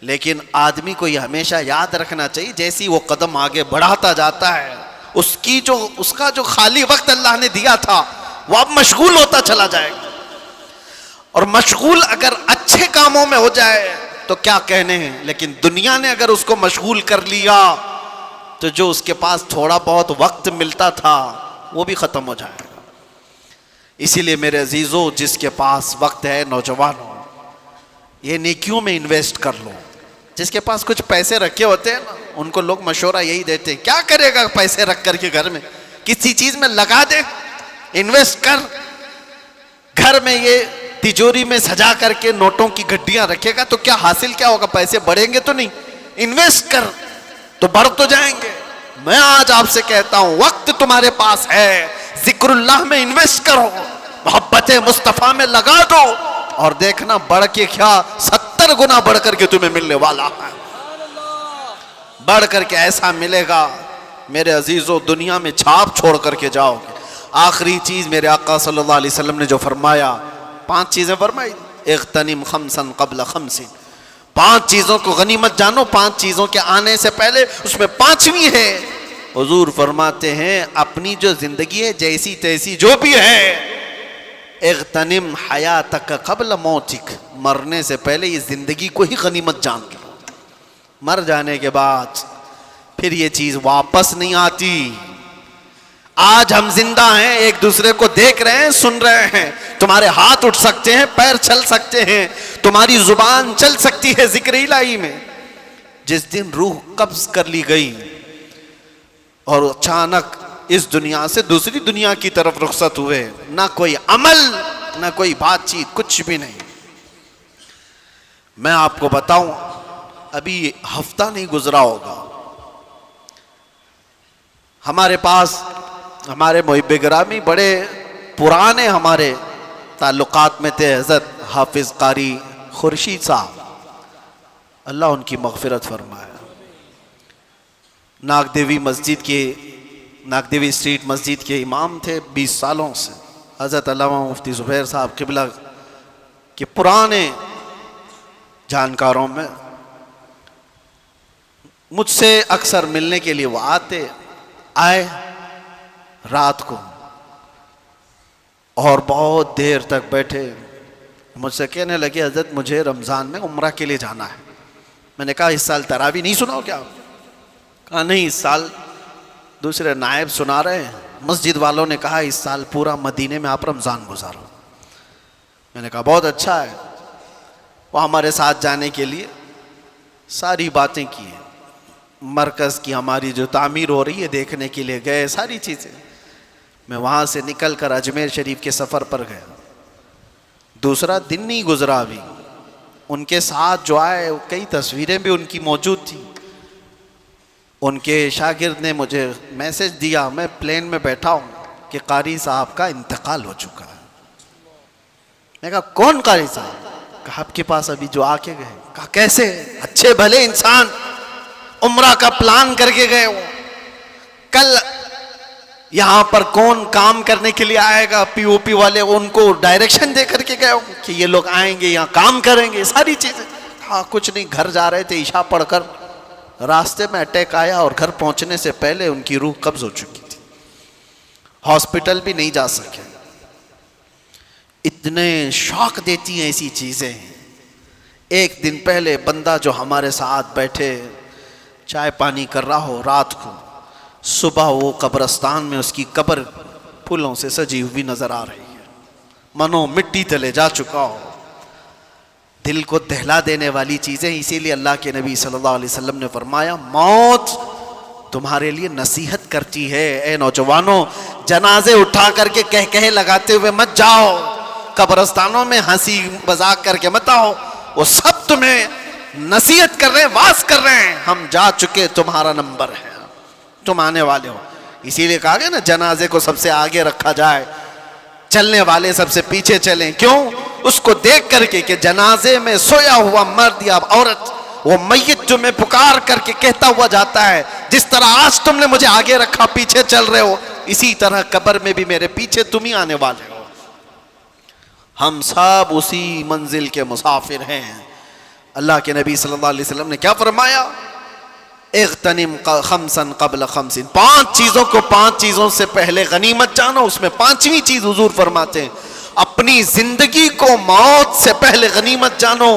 لیکن آدمی کو یہ ہمیشہ یاد رکھنا چاہیے جیسی وہ قدم آگے بڑھاتا جاتا ہے، اس کا جو خالی وقت اللہ نے دیا تھا وہ اب مشغول ہوتا چلا جائے گا۔ اور مشغول اگر اچھے کاموں میں ہو جائے تو کیا کہنے ہیں، لیکن دنیا نے اگر اس کو مشغول کر لیا تو جو اس کے پاس تھوڑا بہت وقت ملتا تھا وہ بھی ختم ہو جائے گا۔ اسی لیے میرے عزیزو، جس کے پاس وقت ہے، نوجوانوں، یہ نیکیوں میں انویسٹ کر لو۔ جس کے پاس کچھ پیسے رکھے ہوتے ہیں نا، ان کو لوگ مشورہ یہی دیتے ہیں، کیا کرے گا پیسے رکھ کر کے گھر میں، کسی چیز میں لگا دے، انویسٹ کر۔ گھر میں یہ تجوری میں سجا کر کے نوٹوں کی گڈیاں رکھے گا تو کیا حاصل کیا ہوگا، پیسے بڑھیں گے تو نہیں، انویسٹ کر تو بڑھ تو جائیں گے۔ میں آج آپ سے کہتا ہوں، وقت تمہارے پاس ہے، ذکر اللہ میں انویسٹ کرو، محبت مصطفیٰ میں لگا دو، اور دیکھنا بڑھ کے کیا 70 گنا بڑھ کر کے تمہیں ملنے والا ہے، بڑھ کر کے ایسا ملے گا میرے عزیزو، دنیا میں چھاپ چھوڑ کر کے جاؤ گے۔ آخری چیز میرے آقا صلی اللہ علیہ وسلم نے جو فرمایا، 5 چیزیں فرمائی، اغتنم خمسا قبل خمس، 5 چیزوں کو غنیمت جانو، 5 چیزوں کے آنے سے پہلے، اس میں 5ویں ہے، حضور فرماتے ہیں اپنی جو زندگی ہے جیسی تیسی جو بھی ہے، اغتنم حیاتک قبل موتک، مرنے سے پہلے یہ زندگی کو ہی غنیمت جان کے، مر جانے کے بعد پھر یہ چیز واپس نہیں آتی۔ آج ہم زندہ ہیں، ایک دوسرے کو دیکھ رہے ہیں، سن رہے ہیں، تمہارے ہاتھ اٹھ سکتے ہیں، پیر چل سکتے ہیں، تمہاری زبان چل سکتی ہے ذکر الہی میں۔ جس دن روح قبض کر لی گئی اور اچانک اس دنیا سے دوسری دنیا کی طرف رخصت ہوئے، نہ کوئی عمل، نہ کوئی بات چیت، کچھ بھی نہیں۔ میں آپ کو بتاؤں، ابھی ہفتہ نہیں گزرا ہوگا، ہمارے پاس ہمارے محب گرامی بڑے پرانے ہمارے تعلقات میں تھے، حضرت حافظ قاری خورشید صاحب، اللہ ان کی مغفرت فرمائے، ناگ دیوی مسجد کے، ناگ دیوی اسٹریٹ مسجد کے امام تھے 20 سالوں سے۔ حضرت علامہ مفتی زبیر صاحب قبلہ کے پرانے جانکاروں میں مجھ سے اکثر ملنے کے لیے وہ آئے رات کو اور بہت دیر تک بیٹھے، مجھ سے کہنے لگے حضرت مجھے رمضان میں عمرہ کے لیے جانا ہے۔ میں نے کہا اس سال تراویح نہیں سناؤ کیا؟ کہا نہیں، اس سال دوسرے نائب سنا رہے ہیں، مسجد والوں نے کہا اس سال پورا مدینے میں آپ رمضان گزارو۔ میں نے کہا بہت اچھا ہے۔ وہ ہمارے ساتھ جانے کے لیے ساری باتیں کی ہیں، مرکز کی ہماری جو تعمیر ہو رہی ہے دیکھنے کے لیے گئے، ساری چیزیں۔ میں وہاں سے نکل کر اجمیر شریف کے سفر پر گیا، دوسرا دن نہیں گزرا ابھی، ان کے ساتھ جو آئے کئی تصویریں بھی ان کی موجود تھیں۔ ان کے شاگرد نے مجھے میسج دیا، میں پلین میں بیٹھا ہوں کہ قاری صاحب کا انتقال ہو چکا ہے۔ میں کہا کون قاری صاحب؟ کہا آپ کے پاس ابھی جو آ کے گئے۔ کہا کیسے؟ اچھے بھلے انسان، عمرہ کا پلان کر کے گئے ہو، کل یہاں پر کون کام کرنے کے لیے آئے گا، پی او پی والے ان کو ڈائریکشن دے کر کے گئے ہو کہ یہ لوگ آئیں گے یہاں کام کریں گے، ساری چیزیں۔ ہاں کچھ نہیں، گھر جا رہے تھے، عشاء پڑھ کر راستے میں اٹیک آیا اور گھر پہنچنے سے پہلے ان کی روح قبض ہو چکی تھی، ہاسپٹل بھی نہیں جا سکے۔ اتنے شوق دیتی ہیں ایسی چیزیں۔ ایک دن پہلے بندہ جو ہمارے ساتھ بیٹھے چائے پانی کر رہا ہو رات کو، صبح وہ قبرستان میں اس کی قبر پھولوں سے سجی ہوئی نظر آ رہی ہے، منو مٹی تلے جا چکا ہو، دل کو دہلا دینے والی چیزیں۔ اسی لیے اللہ کے نبی صلی اللہ علیہ وسلم نے فرمایا موت تمہارے لیے نصیحت کرتی ہے، اے نوجوانوں جنازے اٹھا کر کے کہہ لگاتے ہوئے مت جاؤ، قبرستانوں میں ہنسی مذاق کر کے مت آؤ، وہ سب تمہیں نصیحت کر رہے ہیں، واز کر رہے ہیں، ہم جا چکے، تمہارا نمبر ہے، تم آنے والے ہو۔ اسی لیے کہا گیا نا جنازے کو سب سے آگے رکھا جائے، چلنے والے سب سے پیچھے چلیں۔ کیوں؟ اس کو دیکھ کر کے کہ جنازے میں سویا ہوا مرد یا عورت، وہ میت جو میں پکار کر کے کہتا ہوا جاتا ہے جس طرح آج تم نے مجھے آگے رکھا پیچھے چل رہے ہو، اسی طرح قبر میں بھی میرے پیچھے تم ہی آنے والے ہو۔ ہم سب اسی منزل کے مسافر ہیں۔ اللہ کے نبی صلی اللہ علیہ وسلم نے کیا فرمایا؟ اغتنم خمسا قبل خمس، 5 چیزوں کو 5 چیزوں سے پہلے غنیمت جانو۔ اس میں 5ویں چیز حضور فرماتے ہیں اپنی زندگی کو موت سے پہلے غنیمت جانو۔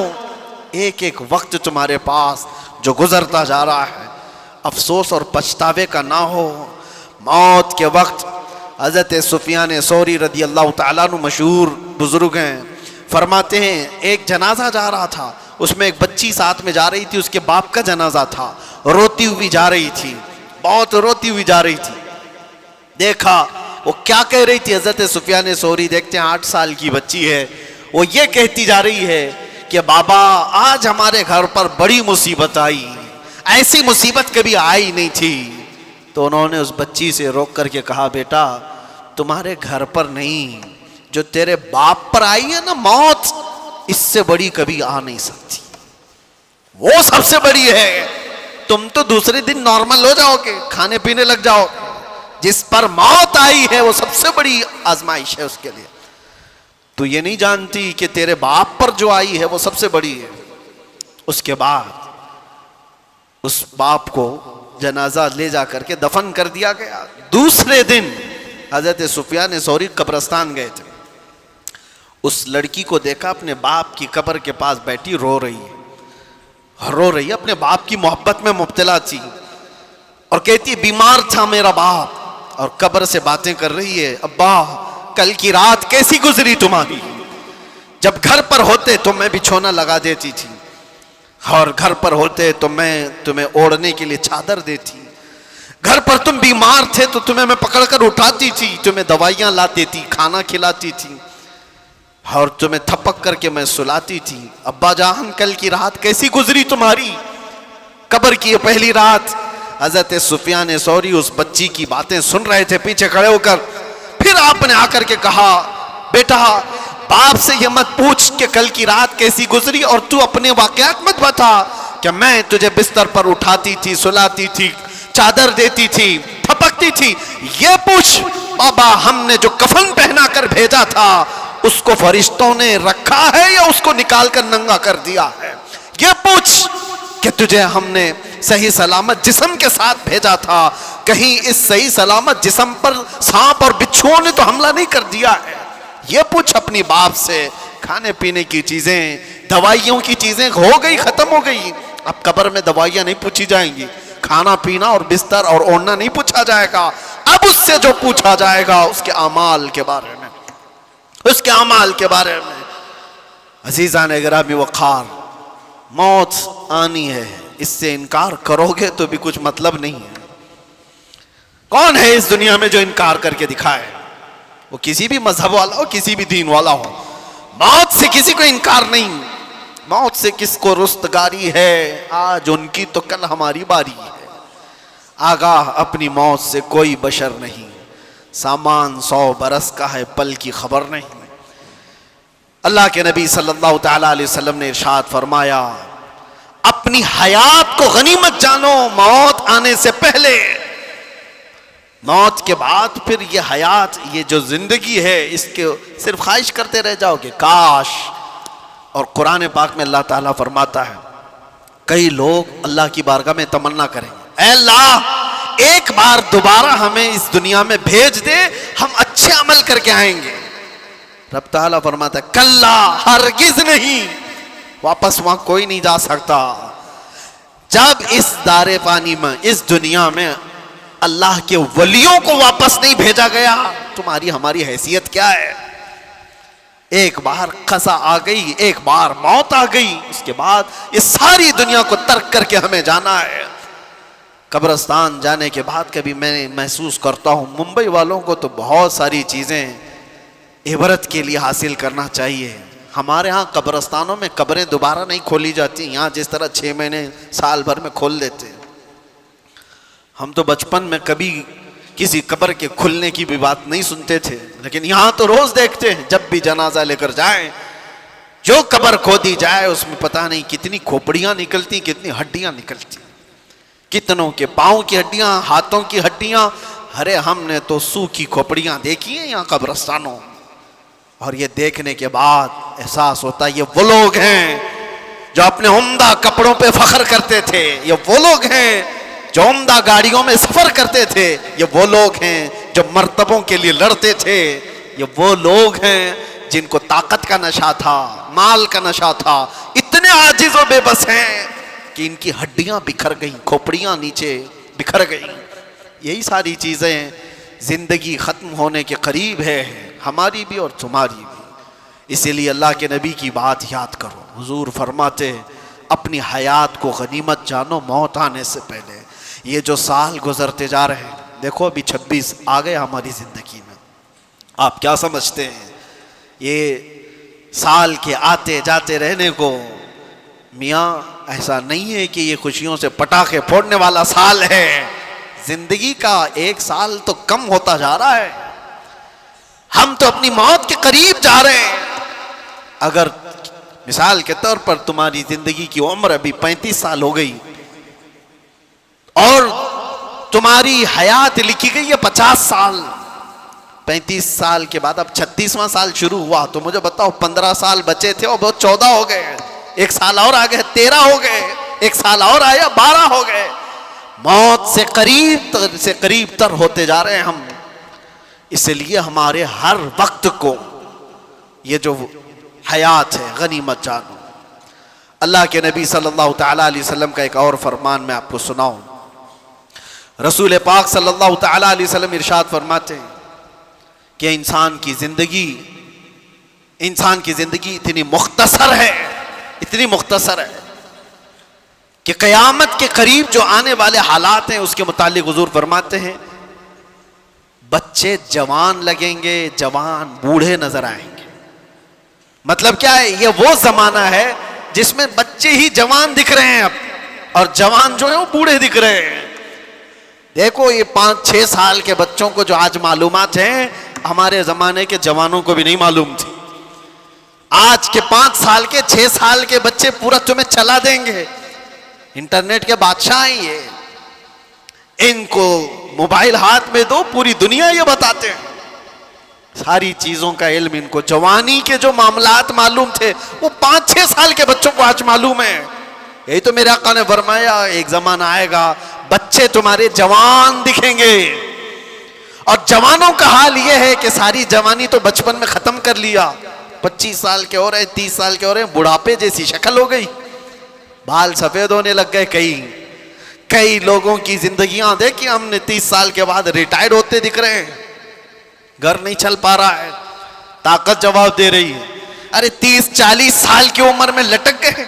ایک ایک وقت تمہارے پاس جو گزرتا جا رہا ہے افسوس اور پچھتاوے کا نہ ہو۔ موت کے وقت حضرت سفیان ثوری رضی اللہ تعالیٰ عنہ مشہور بزرگ ہیں، فرماتے ہیں ایک جنازہ جا رہا تھا، اس میں ایک بچی ساتھ میں جا رہی تھی، اس کے باپ کا جنازہ تھا، روتی ہوئی جا رہی تھی، بہت روتی ہوئی جا رہی تھی۔ دیکھا وہ کیا کہہ رہی تھی، حضرت سفیان ثوری دیکھتے ہیں 8 سال کی بچی ہے، وہ یہ کہتی جا رہی ہے کہ بابا آج ہمارے گھر پر بڑی مصیبت آئی، ایسی مصیبت کبھی آئی نہیں تھی۔ تو انہوں نے اس بچی سے روک کر کے کہا بیٹا تمہارے گھر پر نہیں، جو تیرے باپ پر آئی ہے نا موت، اس سے بڑی کبھی آ نہیں سکتی، وہ سب سے بڑی ہے۔ تم تو دوسرے دن نارمل ہو جاؤ گے، کھانے پینے لگ جاؤ، جس پر موت آئی ہے وہ سب سے بڑی آزمائش ہے اس کے لیے۔ تو یہ نہیں جانتی کہ تیرے باپ پر جو آئی ہے وہ سب سے بڑی ہے۔ اس کے بعد اس باپ کو جنازہ لے جا کر کے دفن کر دیا گیا۔ دوسرے دن حضرت سفیان ثوری قبرستان گئے تھے، اس لڑکی کو دیکھا اپنے باپ کی قبر کے پاس بیٹھی رو رہی ہے، اپنے باپ کی محبت میں مبتلا تھی اور کہتی بیمار تھا میرا باپ، اور قبر سے باتیں کر رہی ہے، ابا کل کی رات کیسی گزری تمہاری، جب گھر پر ہوتے تو میں بچھونا لگا دیتی تھی، اور گھر پر ہوتے تو میں تمہیں اوڑھنے کے لیے چادر دیتی، گھر پر تم بیمار تھے تو تمہیں میں پکڑ کر اٹھاتی تھی، تمہیں دوائیاں لا دیتی، کھانا کھلاتی تھی، اور تمہیں تھپک کر کے میں سلاتی تھی۔ ابا جان کل کی رات کیسی گزری تمہاری، قبر کی یہ پہلی رات۔ حضرت سفیان ثوری اس بچی کی باتیں سن رہے تھے پیچھے کھڑے ہو کر، پھر آپ نے آ کر کے کہا بیٹا باپ سے یہ مت پوچھ کہ کل کی رات کیسی گزری، اور تو اپنے واقعات مت بتا کہ میں تجھے بستر پر اٹھاتی تھی، سلاتی تھی، چادر دیتی تھی، تھپکتی تھی، یہ پوچھ بابا ہم نے جو کفن پہنا کر بھیجا تھا اس کو فرشتوں نے رکھا ہے یا اس کو نکال کر ننگا کر دیا ہے، یہ پوچھ کہ تجھے ہم نے صحیح سلامت جسم کے ساتھ بھیجا تھا، کہیں اس صحیح سلامت جسم پر سانپ اور بچھوؤں نے تو حملہ نہیں کر دیا ہے؟ یہ پوچھ اپنی باپ سے۔ کھانے پینے کی چیزیں، دوائیوں کی چیزیں ہو گئی، ختم ہو گئی۔ اب قبر میں دوائیاں نہیں پوچھی جائیں گی، کھانا پینا اور بستر اور اوڑھنا نہیں پوچھا جائے گا۔ اب اس سے جو پوچھا جائے گا اس کے اعمال کے بارے میں، اس کے اعمال کے بارے میں۔ عزیزان گرامی وقار، موت آنی ہے، اس سے انکار کرو گے تو بھی کچھ مطلب نہیں ہے۔ کون ہے اس دنیا میں جو انکار کر کے دکھائے؟ وہ کسی بھی مذہب والا ہو، کسی بھی دین والا ہو، موت سے کسی کو انکار نہیں۔ موت سے کس کو رستگاری ہے؟ آج ان کی تو کل ہماری باری ہے۔ آگاہ اپنی موت سے کوئی بشر نہیں، سامان 100 برس کا ہے، پل کی خبر نہیں۔ اللہ کے نبی صلی اللہ تعالیٰ علیہ وسلم نے ارشاد فرمایا، اپنی حیات کو غنیمت جانو، موت آنے سے پہلے۔ موت کے بعد پھر یہ حیات، یہ جو زندگی ہے، اس کے صرف خواہش کرتے رہ جاؤ گے، کاش۔ اور قرآن پاک میں اللہ تعالیٰ فرماتا ہے، کئی لوگ اللہ کی بارگاہ میں تمنا کریں گے، اے اللہ ایک بار دوبارہ ہمیں اس دنیا میں بھیج دے، ہم اچھے عمل کر کے آئیں گے۔ رب تعالیٰ فرماتا ہے، کلا، ہرگز نہیں، واپس وہاں کوئی نہیں جا سکتا۔ جب اس دار فانی میں، اس دنیا میں اللہ کے ولیوں کو واپس نہیں بھیجا گیا، تمہاری ہماری حیثیت کیا ہے؟ ایک بار قضا آ گئی، ایک بار موت آ گئی، اس کے بعد اس ساری دنیا کو ترک کر کے ہمیں جانا ہے۔ قبرستان جانے کے بعد کبھی میں محسوس کرتا ہوں، ممبئی والوں کو تو بہت ساری چیزیں عبرت کے لیے حاصل کرنا چاہیے۔ ہمارے ہاں قبرستانوں میں قبریں دوبارہ نہیں کھولی جاتی، یہاں جس طرح 6 مہینے سال بھر میں کھول دیتے ہیں۔ ہم تو بچپن میں کبھی کسی قبر کے کھلنے کی بھی بات نہیں سنتے تھے، لیکن یہاں تو روز دیکھتے ہیں، جب بھی جنازہ لے کر جائیں، جو قبر کھودی جائے اس میں پتہ نہیں کتنی کھوپڑیاں نکلتی، کتنی ہڈیاں نکلتی، کتنوں کے پاؤں کی ہڈیاں، ہاتھوں کی ہڈیاں۔ ارے ہم نے تو سوکھی کھوپڑیاں دیکھی ہیں یہاں قبرستانوں، اور یہ دیکھنے کے بعد احساس ہوتا ہے یہ وہ لوگ ہیں جو اپنے عمدہ کپڑوں پہ فخر کرتے تھے، یہ وہ لوگ ہیں جو عمدہ گاڑیوں میں سفر کرتے تھے، یہ وہ لوگ ہیں جو مرتبوں کے لیے لڑتے تھے، یہ وہ لوگ ہیں جن کو طاقت کا نشہ تھا، مال کا نشہ تھا، اتنے عاجز و بے بس ہیں کہ ان کی ہڈیاں بکھر گئیں، کھوپڑیاں نیچے بکھر گئیں۔ یہی ساری چیزیں زندگی ختم ہونے کے قریب ہے، ہماری بھی اور تمہاری بھی۔ اسی لیے اللہ کے نبی کی بات یاد کرو، حضور فرماتے اپنی حیات کو غنیمت جانو موت آنے سے پہلے۔ یہ جو سال گزرتے جا رہے ہیں، دیکھو ابھی 26 آ گئے ہماری زندگی میں، آپ کیا سمجھتے ہیں یہ سال کے آتے جاتے رہنے کو؟ میاں ایسا نہیں ہے کہ یہ خوشیوں سے پٹاخے پھوڑنے والا سال ہے، زندگی کا ایک سال تو کم ہوتا جا رہا ہے، ہم تو اپنی موت کے قریب جا رہے ہیں۔ اگر مثال کے طور پر تمہاری زندگی کی عمر ابھی 35 سال ہو گئی اور تمہاری حیات لکھی گئی ہے 50 سال، 35 سال کے بعد اب 36واں سال شروع ہوا، تو مجھے بتاؤ 15 سال بچے تھے اور بہت 14 ہو گئے، ایک سال اور آ گئے 13 ہو گئے، ایک سال اور آیا 12 ہو گئے۔ موت سے قریب تر ہوتے جا رہے ہیں ہم، اس لیے ہمارے ہر وقت کو یہ جو حیات ہے غنیمت جانو۔ اللہ کے نبی صلی اللہ تعالیٰ علیہ وسلم کا ایک اور فرمان میں آپ کو سناؤں۔ رسول پاک صلی اللہ تعالیٰ علیہ وسلم ارشاد فرماتے ہیں کہ انسان کی زندگی اتنی مختصر ہے، اتنی مختصر ہے کہ قیامت کے قریب جو آنے والے حالات ہیں اس کے متعلق حضور فرماتے ہیں بچے جوان لگیں گے، جوان بوڑھے نظر آئیں گے۔ مطلب کیا ہے؟ یہ وہ زمانہ ہے جس میں بچے ہی جوان دکھ رہے ہیں اب، اور جوان جو ہیں وہ بوڑھے دکھ رہے ہیں۔ دیکھو یہ 5-6 سال کے بچوں کو جو آج معلومات ہیں، ہمارے زمانے کے جوانوں کو بھی نہیں معلوم تھی۔ آج کے 5 سال کے 6 سال کے بچے پورا تمہیں چلا دیں گے، انٹرنیٹ کے بادشاہ ہیں یہ، ان کو موبائل ہاتھ میں دو پوری دنیا یہ بتاتے ہیں، ساری چیزوں کا علم ان کو۔ جوانی کے جو معاملات معلوم تھے وہ 5-6 سال کے بچوں کو آج معلوم ہے۔ یہی تو میرے آقا نے فرمایا ایک زمانہ آئے گا بچے تمہارے جوان دکھیں گے، اور جوانوں کا حال یہ ہے کہ ساری جوانی تو بچپن میں ختم کر لیا، 25 سال کے ہو رہے، 30 سال کے ہو رہے، بڑھاپے جیسی شکل ہو گئی، بال سفید ہونے لگ گئے۔ کئی لوگوں کی زندگیاں دیکھی ہم نے 30 سال کے بعد ریٹائر ہوتے دکھ رہے ہیں، گھر نہیں چل پا رہا ہے، طاقت جواب دے رہی ہے، ارے 30-40 سال کی عمر میں لٹک گئے۔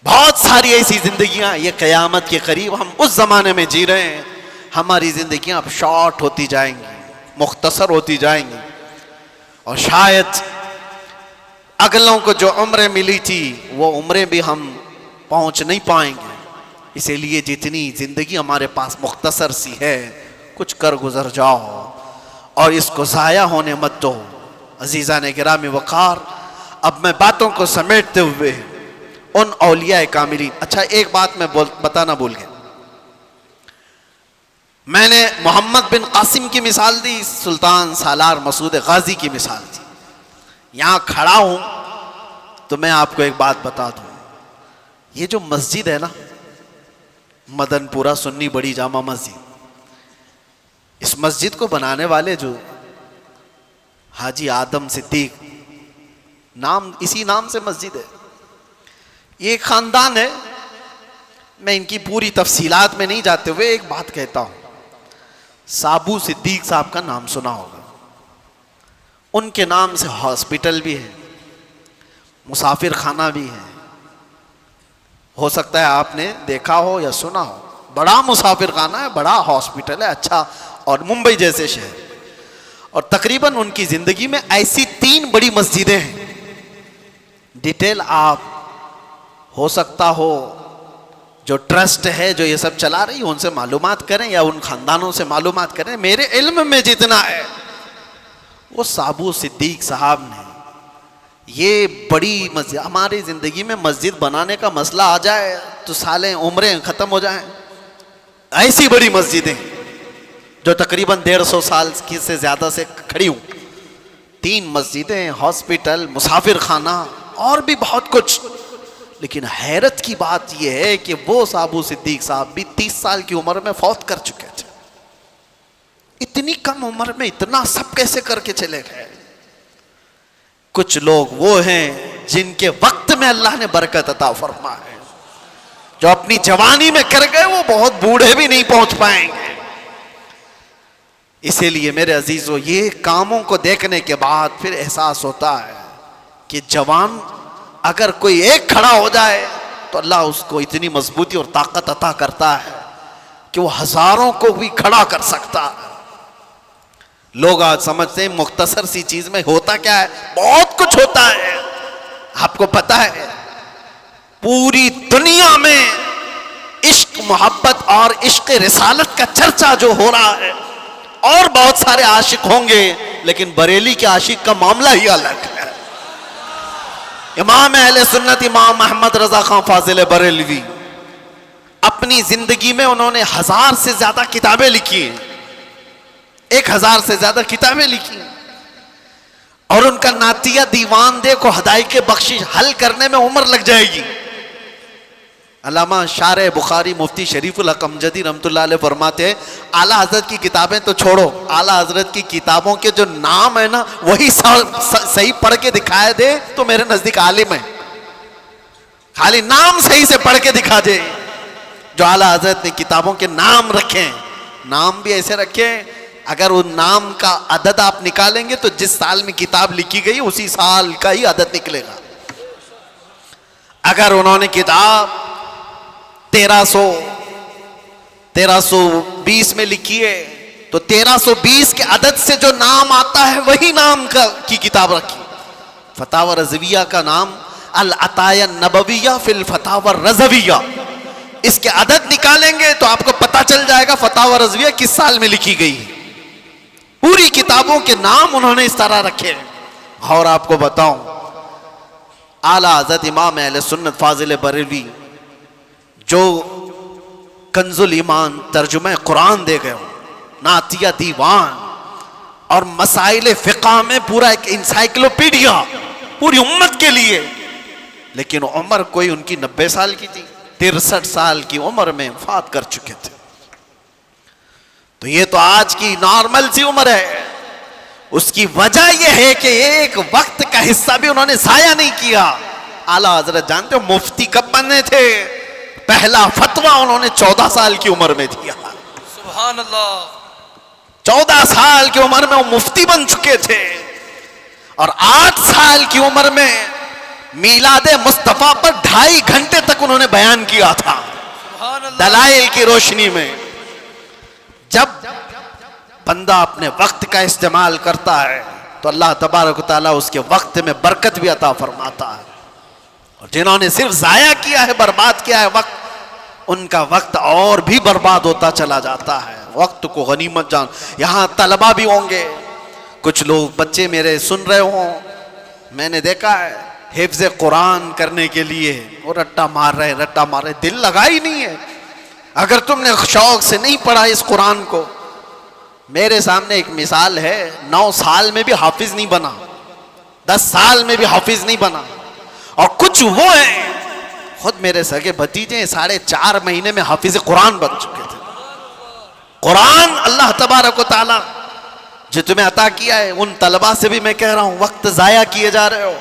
بہت ساری ایسی زندگیاں، یہ قیامت کے قریب ہم اس زمانے میں جی رہے ہیں، ہماری زندگیاں اب شارٹ ہوتی جائیں گی، مختصر ہوتی جائیں گی، اور شاید اگلوں کو جو عمریں ملی تھی وہ عمریں بھی ہم پہنچ نہیں پائیں گے۔ اسی لیے جتنی زندگی ہمارے پاس مختصر سی ہے، کچھ کر گزر جاؤ اور اس کو ضائع ہونے مت دو۔ عزیزان گرامی وقار، اب میں باتوں کو سمیٹتے ہوئے ان اولیاء کاملین، اچھا ایک بات میں بتانا بھول گیا، میں نے محمد بن قاسم کی مثال دی، سلطان سالار مسعود غازی کی مثال دی۔ یہاں کھڑا ہوں تو میں آپ کو ایک بات بتا دوں، یہ جو مسجد ہے نا، مدن پورہ سنی بڑی جامع مسجد، اس مسجد کو بنانے والے جو حاجی آدم صدیق، نام اسی نام سے مسجد ہے، یہ ایک خاندان ہے۔ میں ان کی پوری تفصیلات میں نہیں جاتے ہوئے ایک بات کہتا ہوں، سابو صدیق صاحب کا نام سنا ہوگا، ان کے نام سے ہاسپٹل بھی ہے، مسافر خانہ بھی ہے، ہو سکتا ہے آپ نے دیکھا ہو یا سنا ہو، بڑا مسافر خانہ ہے، بڑا ہاسپٹل ہے، اچھا، اور ممبئی جیسے شہر، اور تقریباً ان کی زندگی میں ایسی 3 بڑی مسجدیں ہیں۔ ڈیٹیل آپ ہو سکتا ہو جو ٹرسٹ ہے جو یہ سب چلا رہی ان سے معلومات کریں یا ان خاندانوں سے معلومات کریں، میرے علم میں جتنا ہے وہ سابو صدیق صاحب نے یہ بڑی مسجد، ہماری زندگی میں مسجد بنانے کا مسئلہ آ جائے تو سالیں عمریں ختم ہو جائیں، ایسی بڑی مسجدیں جو تقریباً 150 سال کی سے زیادہ سے کھڑی ہوں، 3 مسجدیں، ہاسپٹل، مسافر خانہ اور بھی بہت کچھ۔ لیکن حیرت کی بات یہ ہے کہ وہ سابو صدیق صاحب بھی 30 سال کی عمر میں فوت کر چکے تھے۔ اتنی کم عمر میں اتنا سب کیسے کر کے چلے گئے؟ کچھ لوگ وہ ہیں جن کے وقت میں اللہ نے برکت عطا فرمائے، جو اپنی جوانی میں کر گئے وہ بہت بوڑھے بھی نہیں پہنچ پائیں گے۔ اسی لیے میرے عزیزو، یہ کاموں کو دیکھنے کے بعد پھر احساس ہوتا ہے کہ جوان اگر کوئی ایک کھڑا ہو جائے تو اللہ اس کو اتنی مضبوطی اور طاقت عطا کرتا ہے کہ وہ ہزاروں کو بھی کھڑا کر سکتا ہے۔ لوگ آج سمجھتے ہیں مختصر سی چیز میں ہوتا کیا ہے، بہت کچھ ہوتا ہے۔ آپ کو پتا ہے پوری دنیا میں عشق، محبت اور عشق رسالت کا چرچا جو ہو رہا ہے، اور بہت سارے عاشق ہوں گے، لیکن بریلی کے عاشق کا معاملہ ہی الگ ہے۔ امام اہل سنت امام محمد رضا خان فاضل بریلوی، اپنی زندگی میں انہوں نے 1000 سے زیادہ کتابیں لکھی ہیں، 1000 سے زیادہ کتابیں لکھی ہیں، اور ان کا نعتیہ دیوان دیکھو، ہدایق بخشش حل کرنے میں عمر لگ جائے گی۔ علامہ شارح بخاری مفتی شریف الحق امجدی رحمۃ اللہ علیہ فرماتے ہیں، اعلیٰ حضرت کی کتابیں تو چھوڑو، اعلیٰ حضرت کی کتابوں کے جو نام ہے نا وہی صحیح پڑھ کے دکھائے دے تو میرے نزدیک عالم ہے۔ خالی نام صحیح سے پڑھ کے دکھا دے۔ جو اعلیٰ حضرت نے کتابوں کے نام رکھے، نام بھی ایسے رکھے، اگر ان نام کا عدد آپ نکالیں گے تو جس سال میں کتاب لکھی گئی اسی سال کا ہی عدد نکلے گا۔ اگر انہوں نے کتاب 1320 میں لکھی ہے تو 1320 کے عدد سے جو نام آتا ہے وہی نام کی کتاب رکھی۔ فتاوی رضویہ کا نام العطایا النبویہ فی الفتاوی الرضویہ، اس کے عدد نکالیں گے تو آپ کو پتہ چل جائے گا فتاوی رضویہ کس سال میں لکھی گئی ہے۔ پوری کتابوں کے نام انہوں نے اس طرح رکھے ہیں۔ اور آپ کو بتاؤں، اعلیٰ حضرت امام اہل سنت فاضل بریلوی جو کنز الایمان ترجمہ قرآن دے گئے ہو، نعتیہ دیوان اور مسائل فقہ میں پورا ایک انسائکلوپیڈیا پوری امت کے لیے، لیکن عمر کوئی ان کی 90 سال کی تھی، 63 سال کی عمر میں وفات کر چکے تھے. تو یہ تو آج کی نارمل سی عمر ہے. اس کی وجہ یہ ہے کہ ایک وقت کا حصہ بھی انہوں نے ضائع نہیں کیا. اعلیٰ حضرت جانتے ہو مفتی کب بنے تھے؟ پہلا فتویٰ انہوں نے 14 سال کی عمر میں دیا. سبحان اللہ. 14 سال کی عمر میں وہ مفتی بن چکے تھے، اور 8 سال کی عمر میں میلاد مصطفیٰ پر 2.5 گھنٹے تک انہوں نے بیان کیا تھا سبحان اللہ. دلائل کی روشنی میں. جب بندہ اپنے وقت کا استعمال کرتا ہے تو اللہ تبارک و تعالیٰ اس کے وقت میں برکت بھی عطا فرماتا ہے. اور جنہوں نے صرف ضائع کیا ہے، برباد کیا ہے وقت، ان کا وقت اور بھی برباد ہوتا چلا جاتا ہے. وقت کو غنیمت جان. یہاں طلبہ بھی ہوں گے، کچھ لوگ بچے میرے سن رہے ہوں، میں نے دیکھا ہے حفظ قرآن کرنے کے لیے وہ رٹا مار رہے، دل لگا ہی نہیں ہے. اگر تم نے شوق سے نہیں پڑھا اس قرآن کو، میرے سامنے ایک مثال ہے، 9 سال میں بھی حافظ نہیں بنا، 10 سال میں بھی حافظ نہیں بنا. اور کچھ وہ ہیں، خود میرے سگے بھتیجے 4.5 مہینے میں حافظ قرآن بن چکے تھے. قرآن اللہ تبارک و تعالیٰ جو تمہیں عطا کیا ہے، ان طلبہ سے بھی میں کہہ رہا ہوں وقت ضائع کیے جا رہے ہو.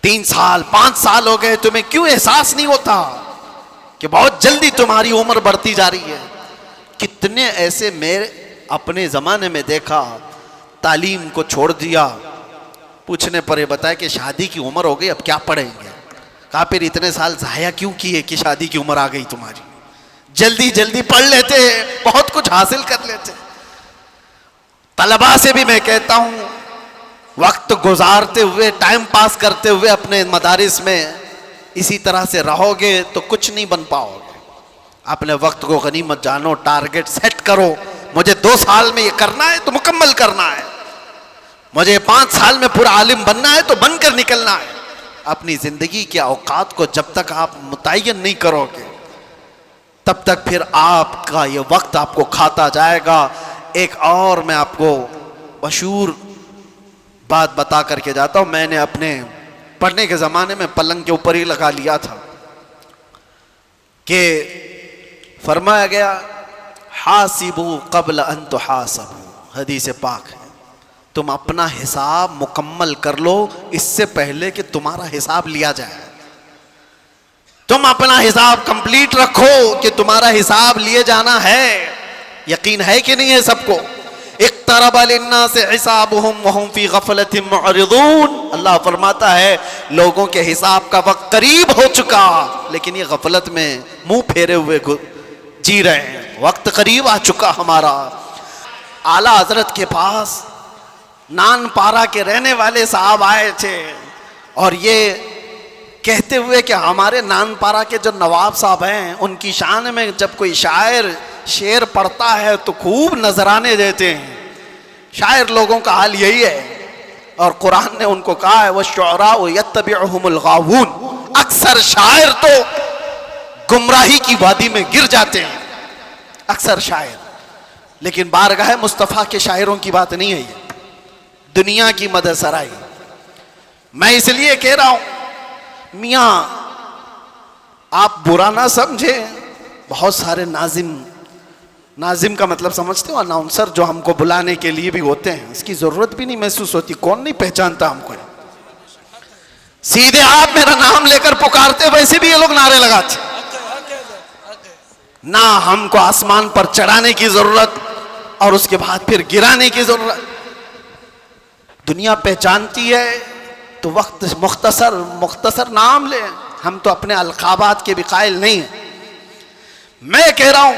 3 سال 5 سال ہو گئے، تمہیں کیوں احساس نہیں ہوتا کہ بہت جلدی تمہاری عمر بڑھتی جا رہی ہے؟ کتنے ایسے میرے اپنے زمانے میں دیکھا، تعلیم کو چھوڑ دیا، پوچھنے پر یہ بتایا کہ شادی کی عمر ہو گئی، اب کیا پڑھیں گے. کہا پھر اتنے سال ضائع کیوں کیے کہ شادی کی عمر آ گئی تمہاری؟ جلدی پڑھ لیتے، بہت کچھ حاصل کر لیتے. طلباء سے بھی میں کہتا ہوں وقت گزارتے ہوئے، ٹائم پاس کرتے ہوئے اپنے مدارس میں اسی طرح سے رہو گے تو کچھ نہیں بن پاؤ گے. اپنے وقت کو غنیمت جانو، ٹارگٹ سیٹ کرو. مجھے 2 سال میں یہ کرنا ہے تو مکمل کرنا ہے، مجھے 5 سال میں پورا عالم بننا ہے تو بن کر نکلنا ہے. اپنی زندگی کے اوقات کو جب تک آپ متعین نہیں کرو گے تب تک پھر آپ کا یہ وقت آپ کو کھاتا جائے گا. ایک اور میں آپ کو مشہور بات بتا کر کے جاتا ہوں. میں نے اپنے پڑھنے کے زمانے میں پلنگ کے اوپر ہی لگا لیا تھا کہ فرمایا گیا حاسبوا قبل ان تحاسبوا، حدیث پاک ہے. تم اپنا حساب مکمل کر لو اس سے پہلے کہ تمہارا حساب لیا جائے. تم اپنا حساب کمپلیٹ رکھو کہ تمہارا حساب لیے جانا ہے. یقین ہے کہ نہیں ہے سب کو؟ اقترب للناس حسابهم وهم في غفلة معرضون. اللہ فرماتا ہے لوگوں کے حساب کا وقت قریب ہو چکا، لیکن یہ غفلت میں منہ پھیرے ہوئے جی رہے ہیں. وقت قریب آ چکا ہمارا. اعلیٰ حضرت کے پاس نان پارا کے رہنے والے صاحب آئے تھے اور یہ کہتے ہوئے کہ ہمارے نان پارا کے جو نواب صاحب ہیں ان کی شان میں جب کوئی شاعر شعر پڑھتا ہے تو خوب نذرانے دیتے ہیں. شاعر لوگوں کا حال یہی ہے، اور قرآن نے ان کو کہا ہے وَالشُّعَرَاءُ يَتَّبِعُهُمُ الْغَاوُونَ. اکثر شاعر تو گمراہی کی وادی میں گر جاتے ہیں، اکثر شاعر. لیکن بارگاہ مصطفیٰ کے شاعروں کی بات نہیں ہے، یہ دنیا کی مدح سرائی. میں اس لیے کہہ رہا ہوں میاں آپ برا نہ سمجھیں، بہت سارے ناظم کا مطلب سمجھتے ہو، اناؤنسر جو ہم کو بلانے کے لیے بھی ہوتے ہیں، اس کی ضرورت بھی نہیں محسوس ہوتی. کون نہیں پہچانتا ہم کو؟ سیدھے آپ میرا نام لے کر پکارتے، ویسے بھی یہ لوگ نعرے لگاتے. نہ ہم کو آسمان پر چڑھانے کی ضرورت اور اس کے بعد پھر گرانے کی ضرورت. دنیا پہچانتی ہے تو وقت مختصر نام لے. ہم تو اپنے القابات کے بھی قائل نہیں ہیں. میں کہہ رہا ہوں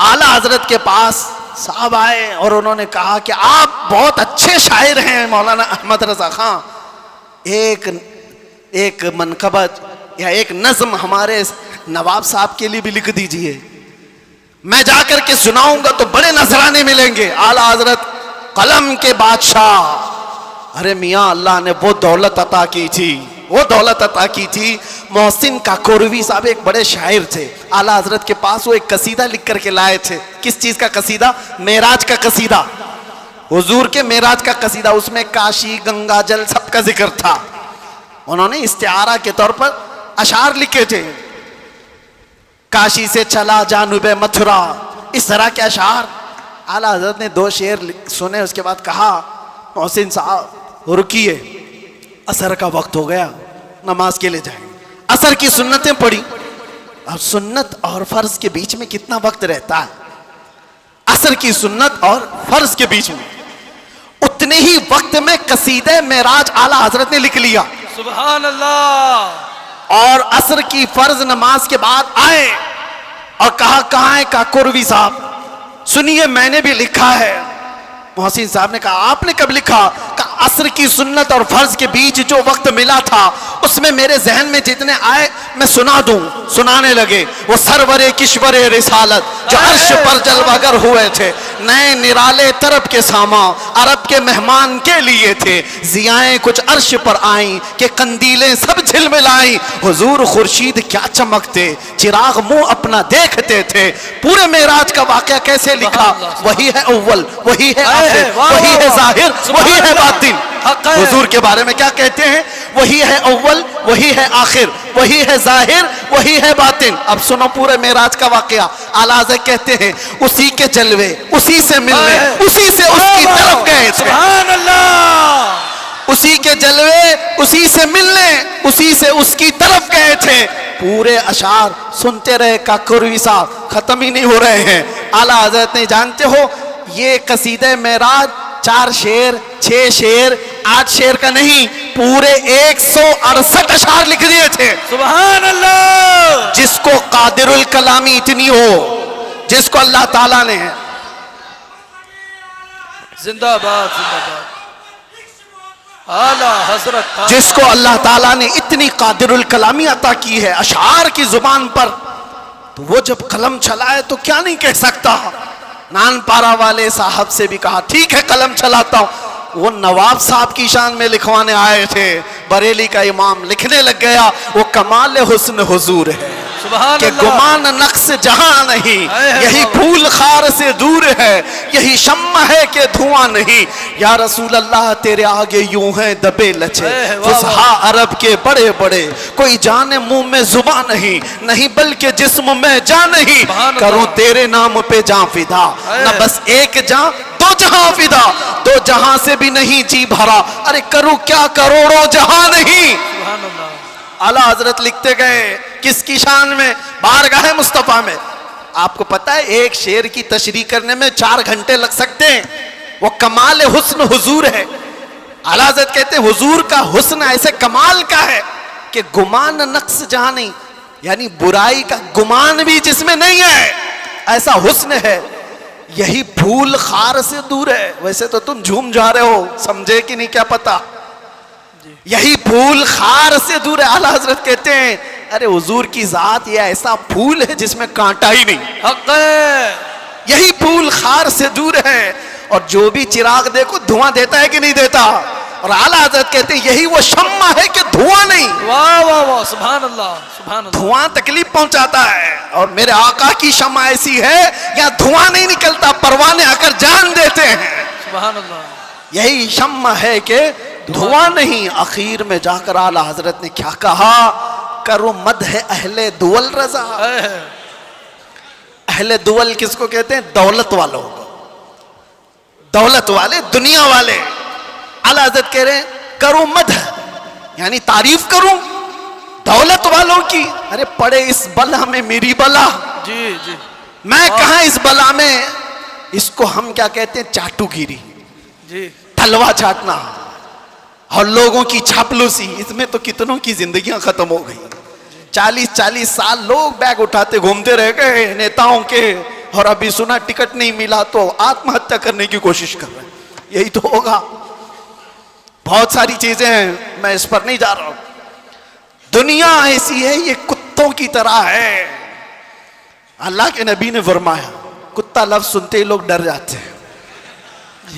اعلیٰ حضرت کے پاس صاحب آئے اور انہوں نے کہا کہ آپ بہت اچھے شاعر ہیں مولانا احمد رضا خان، ایک منقبت یا ایک نظم ہمارے نواب صاحب کے لیے بھی لکھ دیجئے، میں جا کر کے سناؤں گا تو بڑے نذرانے ملیں گے. اعلیٰ حضرت قلم کے بادشاہ. ارے میاں اللہ نے وہ دولت عطا کی تھی. محسن کاکوروی صاحب ایک بڑے شاعر تھے، اعلیٰ حضرت کے پاس وہ ایک قصیدہ لکھ کر کے لائے تھے. کس چیز کا قصیدہ؟ معراج کا قصیدہ، حضور کے معراج کا قصیدہ. اس میں کاشی، گنگا جل سب کا ذکر تھا. انہوں نے استعارہ کے طور پر اشعار لکھے تھے. کاشی سے چلا جانب متھرا، اس طرح کے اشعار. اعلیٰ حضرت نے 2 شعر سنے، اس کے بعد کہا محسن صاحب رکیے، عصر کا وقت ہو گیا، نماز کے لیے جائیں. عصر کی سنتیں پڑھی. اب سنت اور فرض کے بیچ میں کتنا وقت رہتا ہے؟ عصر کی سنت اور فرض کے بیچ میں اتنے ہی وقت میں قصیدہ معراج اعلیٰ حضرت نے لکھ لیا. سبحان اللہ. اور عصر کی فرض نماز کے بعد آئے اور کہا کہاں ہے کاکوروی صاحب، سنیے میں نے بھی لکھا ہے. محسن صاحب نے کہا آپ نے کب لکھا؟ کہا عصر کی سنت اور فرض کے بیچ جو وقت ملا تھا اس میں میرے ذہن میں جتنے آئے میں سنا دوں. سنانے لگے. وہ سرور کشور رسالت جو عرش پر جلوگر ہوئے تھے، نئے نرالے طرب کے ساما عرب کے مہمان کے لیے تھے. ضیائیں کچھ عرش پر آئیں کہ قندیلیں سب جھلملائیں. حضور خورشید کیا چمکتے، چراغ منہ اپنا دیکھتے تھے. پورے معراج کا واقعہ کیسے لکھا؟ وہی ہے اول، وہی ہے آخر، وہی ہے ظاہر، وہی ہے باطن. حضور کے بارے میں کیا کہتے ہیں؟ وہی ہے اول، وہی ہے آخر، وہی ہے ظاہر، وہی ہے باطن. اب سنو پورے معراج کا واقعہ. اعلیٰ حضرت کہتے ہیں اسی کے جلوے، اسی سے ملنے، اسی سے اس کی طرف گئے تھے. سبحان اللہ. اسی کے جلوے، اسی سے ملنے، اسی سے اس کی طرف گئے تھے. پورے اشعار سنتے رہے کاکوروی صاحب، ختم ہی نہیں ہو رہے ہیں. اعلیٰ حضرت نے جانتے ہو یہ قصیدہ معراج 4 شعر 6 شعر 8 شعر کا نہیں، پورے 168 اشعار لکھ دیے تھے. سبحان اللہ. جس کو قادر الکلامی اتنی ہو، جس کو اللہ تعالیٰ نے زندہ باد زندہ باد اعلیٰ حضرت، جس کو اللہ تعالیٰ نے اتنی قادر الکلامی عطا کی ہے اشعار کی زبان پر، تو وہ جب قلم چلائے تو کیا نہیں کہہ سکتا. نان پارا والے صاحب سے بھی کہا ٹھیک ہے قلم چلاتا ہوں. وہ نواب صاحب کی شان میں لکھوانے آئے تھے، بریلی کا امام لکھنے لگ گیا وہ کمال حسن حضور ہے سبحان کہ اللہ. گمان نقص جہاں نہیں، یہی پھول خار سے دور ہے، یہی شمع ہے کہ دھواں نہیں. یا رسول اللہ تیرے آگے یوں ہیں دبے لچے فصحا عرب کے بڑے بڑے، کوئی جانے منہ میں زباں نہیں بلکہ جسم میں جان نہیں. کروں تیرے نام پہ جاں فدا، نہ بس ایک جاں 2 جہاں فدا، 2 جہاں سے بھی نہیں جی بھرا، ارے کروں کیا کروڑوں جہاں نہیں. سبحان اللہ. اعلیٰ حضرت لکھتے گئے کس کی شان میں؟ بارگاہ مصطفیٰ میں. آپ کو پتا ہے ایک شعر کی تشریح کرنے میں 4 گھنٹے لگ سکتے ہیں. وہ کمال حسن حضور ہے. اعلیٰ حضرت کہتے ہیں حضور کا حسن ایسے کمال کا ہے کہ گمان نقص جہاں نہیں، یعنی برائی کا گمان بھی جس میں نہیں ہے، ایسا حسن ہے. یہی پھول خار سے دور ہے. ویسے تو تم جھوم جا رہے ہو، سمجھے کہ نہیں کیا پتا. یہی پھول خار سے دور ہے. اعلیٰ حضرت کہتے ہیں ارے حضور کی ذات یہ ایسا پھول ہے جس میں کانٹا ہی نہیں. حق ہے. یہی پھول خار سے دور ہے، اور جو بھی چراغ دیکھو دھواں دیتا ہے کہ نہیں دیتا. اور اعلیٰ حضرت کہتے ہیں یہی وہ شمع ہے کہ دھواں نہیں. واہ واہ واہ سبحان اللہ سبحان اللہ. دھواں تکلیف پہنچاتا ہے، اور میرے آقا کی شمع ایسی ہے یہاں دھواں نہیں نکلتا، پروانے آ کر جان دیتے ہیں. سبحان اللہ. یہی شمع ہے کہ دھواں نہیں. اخیر میں جا کر اعلیٰ حضرت نے کیا کہا؟ کرو مدح اہل دول رضا. اہل دول کس کو کہتے ہیں؟ دولت والوں کو، دولت والے، دنیا والے. اعلیٰ حضرت کہہ رہے ہیں کرو مدح، یعنی تعریف کروں دولت والوں کی. ارے پڑے اس بلا میں میری بلا، جی جی میں کہاں اس بلا میں. اس کو ہم کیا کہتے ہیں؟ چاٹو گیری، جی تلوا چاٹنا اور لوگوں کی چاپلوسی. اس میں تو کتنوں کی زندگیاں ختم ہو گئی. 40 سال لوگ بیگ اٹھاتے گھومتے رہ گئے نیتاؤں کے، اور ابھی سنا ٹکٹ نہیں ملا تو آتم ہتیا کرنے کی کوشش کر رہے ہیں. یہی تو ہوگا. بہت ساری چیزیں ہیں، میں اس پر نہیں جا رہا ہوں. دنیا ایسی ہے، یہ کتوں کی طرح ہے. اللہ کے نبی نے فرمایا کتا لفظ سنتے ہی لوگ ڈر جاتے ہیں.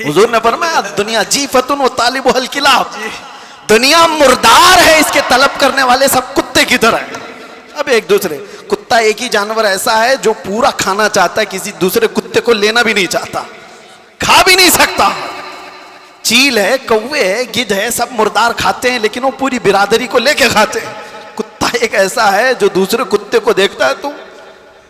حضور نے فرمایا دنیا جیفتن و طالب الکلاب، دنیا مردار ہے، اس کے طلب کرنے والے سب کتے کی طرح ہیں. اب ایک دوسرے، کتا ایک ہی جانور ایسا ہے جو پورا کھانا چاہتا ہے، کسی دوسرے کتے کو لینا بھی نہیں چاہتا، کھا بھی نہیں سکتا. چیل ہے, کوے ہے, گدھ ہے, سب مردار کھاتے ہیں, لیکن وہ پوری برادری کو لے کے کھاتے ہیں. کتا ایک ایسا ہے جو دوسرے کتے کو دیکھتا ہے تو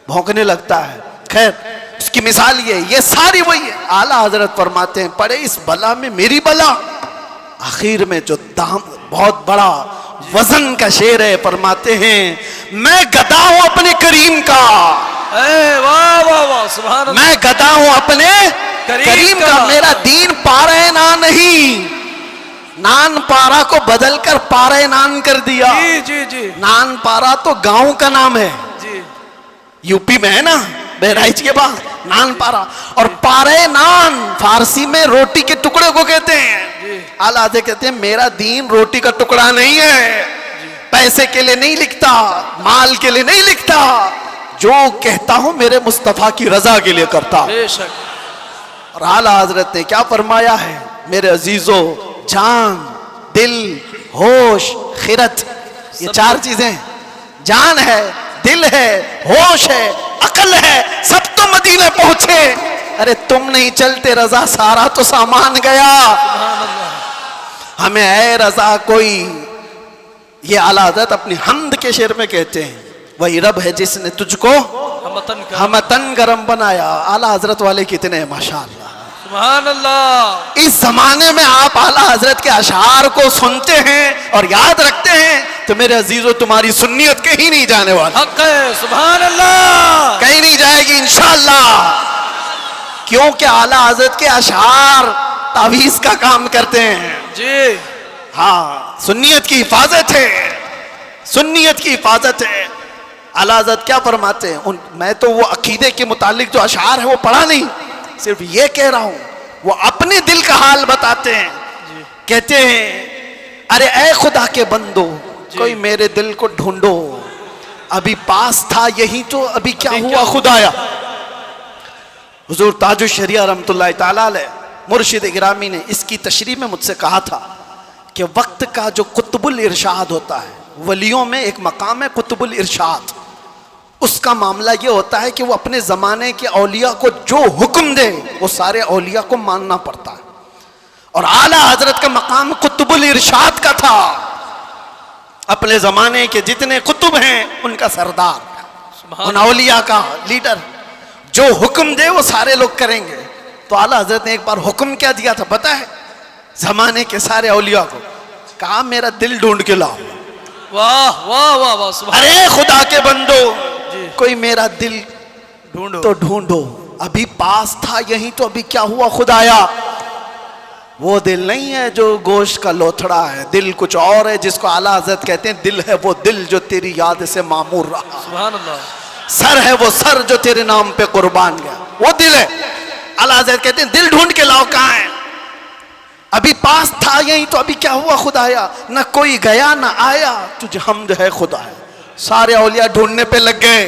بھونکنے لگتا ہے. خیر, اس کی مثال یہ ساری وہی ہے. اعلیٰ حضرت فرماتے ہیں پڑے اس بلا میں میری بلا. آخر میں جو دام بہت بڑا وزن کا شعر ہے, فرماتے ہیں میں گدا ہوں اپنے کریم کا, واہ واہ واہ سبحان اللہ. میں گدا ہوں اپنے کریم کا. میرا دین پارے نان نہیں, نان پارا کو بدل کر پارے نان کر دیا. جی جی جی نان پارا تو گاؤں کا نام ہے, جی یو پی میں ہے نا, بہرائچ کے بعد نان پارا. اور پارے نان فارسی میں روٹی کے ٹکڑے کو کہتے ہیں. اعلیٰ حضرت کہتے ہیں میرا دین روٹی کا ٹکڑا نہیں ہے, پیسے کے لیے نہیں لکھتا, مال کے لیے نہیں لکھتا, جو کہتا ہوں میرے مصطفیٰ کی رضا کے لیے کرتا. بے شک. اور اعلیٰ حضرت نے کیا فرمایا ہے میرے عزیزو, جان, دل, ہوش, خرد, یہ چار چیزیں, جان ہے, دل ہے, ہوش ہے, عقل ہے, سب تو مدینے پہنچے. ارے تم نہیں چلتے رضا, سارا تو سامان گیا. سبحان اللہ. ہمیں اے رضا کوئی, یہ اعلیٰ حضرت اپنی حمد کے شعر میں کہتے ہیں وہی رب ہے جس نے تجھ کو ہمتن گرم بنایا. اعلیٰ حضرت والے کتنے ہیں ماشاءاللہ. سبحان اللہ. اس زمانے میں آپ اعلیٰ حضرت کے اشعار کو سنتے ہیں اور یاد رکھتے ہیں تو میرے عزیزو تمہاری سنیت کہیں نہیں جانے والا, حق ہے. سبحان اللہ. کہیں نہیں جائے گی انشاءاللہ, کیونکہ اعلیٰ حضرت کے اشعار تعویذ کا کام کرتے ہیں. جی ہاں, سنیت کی حفاظت ہے, سنیت کی حفاظت ہے. اعلیٰ حضرت کیا فرماتے ہیں, میں تو وہ عقیدے کے متعلق جو اشعار ہے وہ پڑھا نہیں, صرف یہ کہہ رہا ہوں, وہ اپنے دل کا حال بتاتے ہیں. کہتے ہیں ارے اے خدا کے بندو, کوئی میرے دل کو ڈھونڈو, ابھی پاس تھا یہی تو ابھی کیا ہوا خدایا. حضور تاج الشریعہ رحمۃ اللہ تعالیٰ علیہ مرشد گرامی نے اس کی تشریح میں مجھ سے کہا تھا کہ وقت کا جو قطب الارشاد ہوتا ہے, ولیوں میں ایک مقام ہے قطب الارشاد, اس کا معاملہ یہ ہوتا ہے کہ وہ اپنے زمانے کے اولیاء کو جو حکم دے وہ سارے اولیاء کو ماننا پڑتا ہے. اور اعلیٰ حضرت کا مقام قطب الارشاد کا تھا, اپنے زمانے کے جتنے قطب ہیں ان کا سردار, ان اولیاء کا لیڈر, جو حکم دے وہ سارے لوگ کریں گے. تو اعلیٰ حضرت نے ایک بار حکم کیا دیا تھا پتہ ہے, زمانے کے سارے اولیاء کو کہا میرا دل ڈھونڈ کے لاؤ. واہ واہ واہ واہ سبحان. ارے خدا کے بندو, جی. کوئی میرا دل ڈھونڈو تو ڈھونڈو, ابھی پاس تھا یہی تو ابھی کیا ہوا خدایا. وہ دل نہیں ہے جو گوشت کا لوتھڑا ہے, دل کچھ اور ہے جس کو اعلیٰ حضرت کہتے ہیں دل ہے وہ دل جو تیری یاد سے معمور رہا. سبحان اللہ. سر ہے وہ سر جو تیرے نام پہ قربان گیا, وہ دل ہے. اعلیٰ حضرت کہتے ہیں دل ڈھونڈ کے لاؤ, کہاں ہے, ابھی پاس تھا یہی تو ابھی کیا ہوا خدایا. نہ کوئی گیا نہ آیا, تجھ حمد ہے خدا ہے. سارے اولیاء ڈھونڈنے پہ لگ گئے,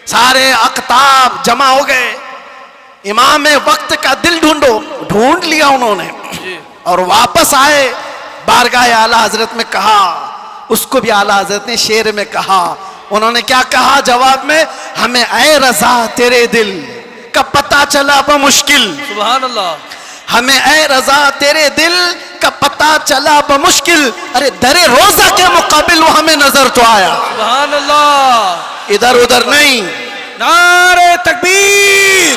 سارے اقطاب جمع ہو گئے, امام وقت کا دل ڈھونڈو, ڈھونڈ لیا انہوں نے, اور واپس آئے بارگاہ اعلیٰ حضرت میں کہا. اس کو بھی اعلیٰ حضرت نے شعر میں کہا. انہوں نے کیا کہا جواب میں, ہمیں اے رضا تیرے دل کا پتہ چلا بمشکل. سبحان اللہ. ہمیں اے رضا تیرے دل کا پتہ چلا بمشکل, ارے در روزہ کے مقابل وہ ہمیں نظر تو آیا. سبحان اللہ. ادھر ادھر نہیں. نعرہ تکبیر,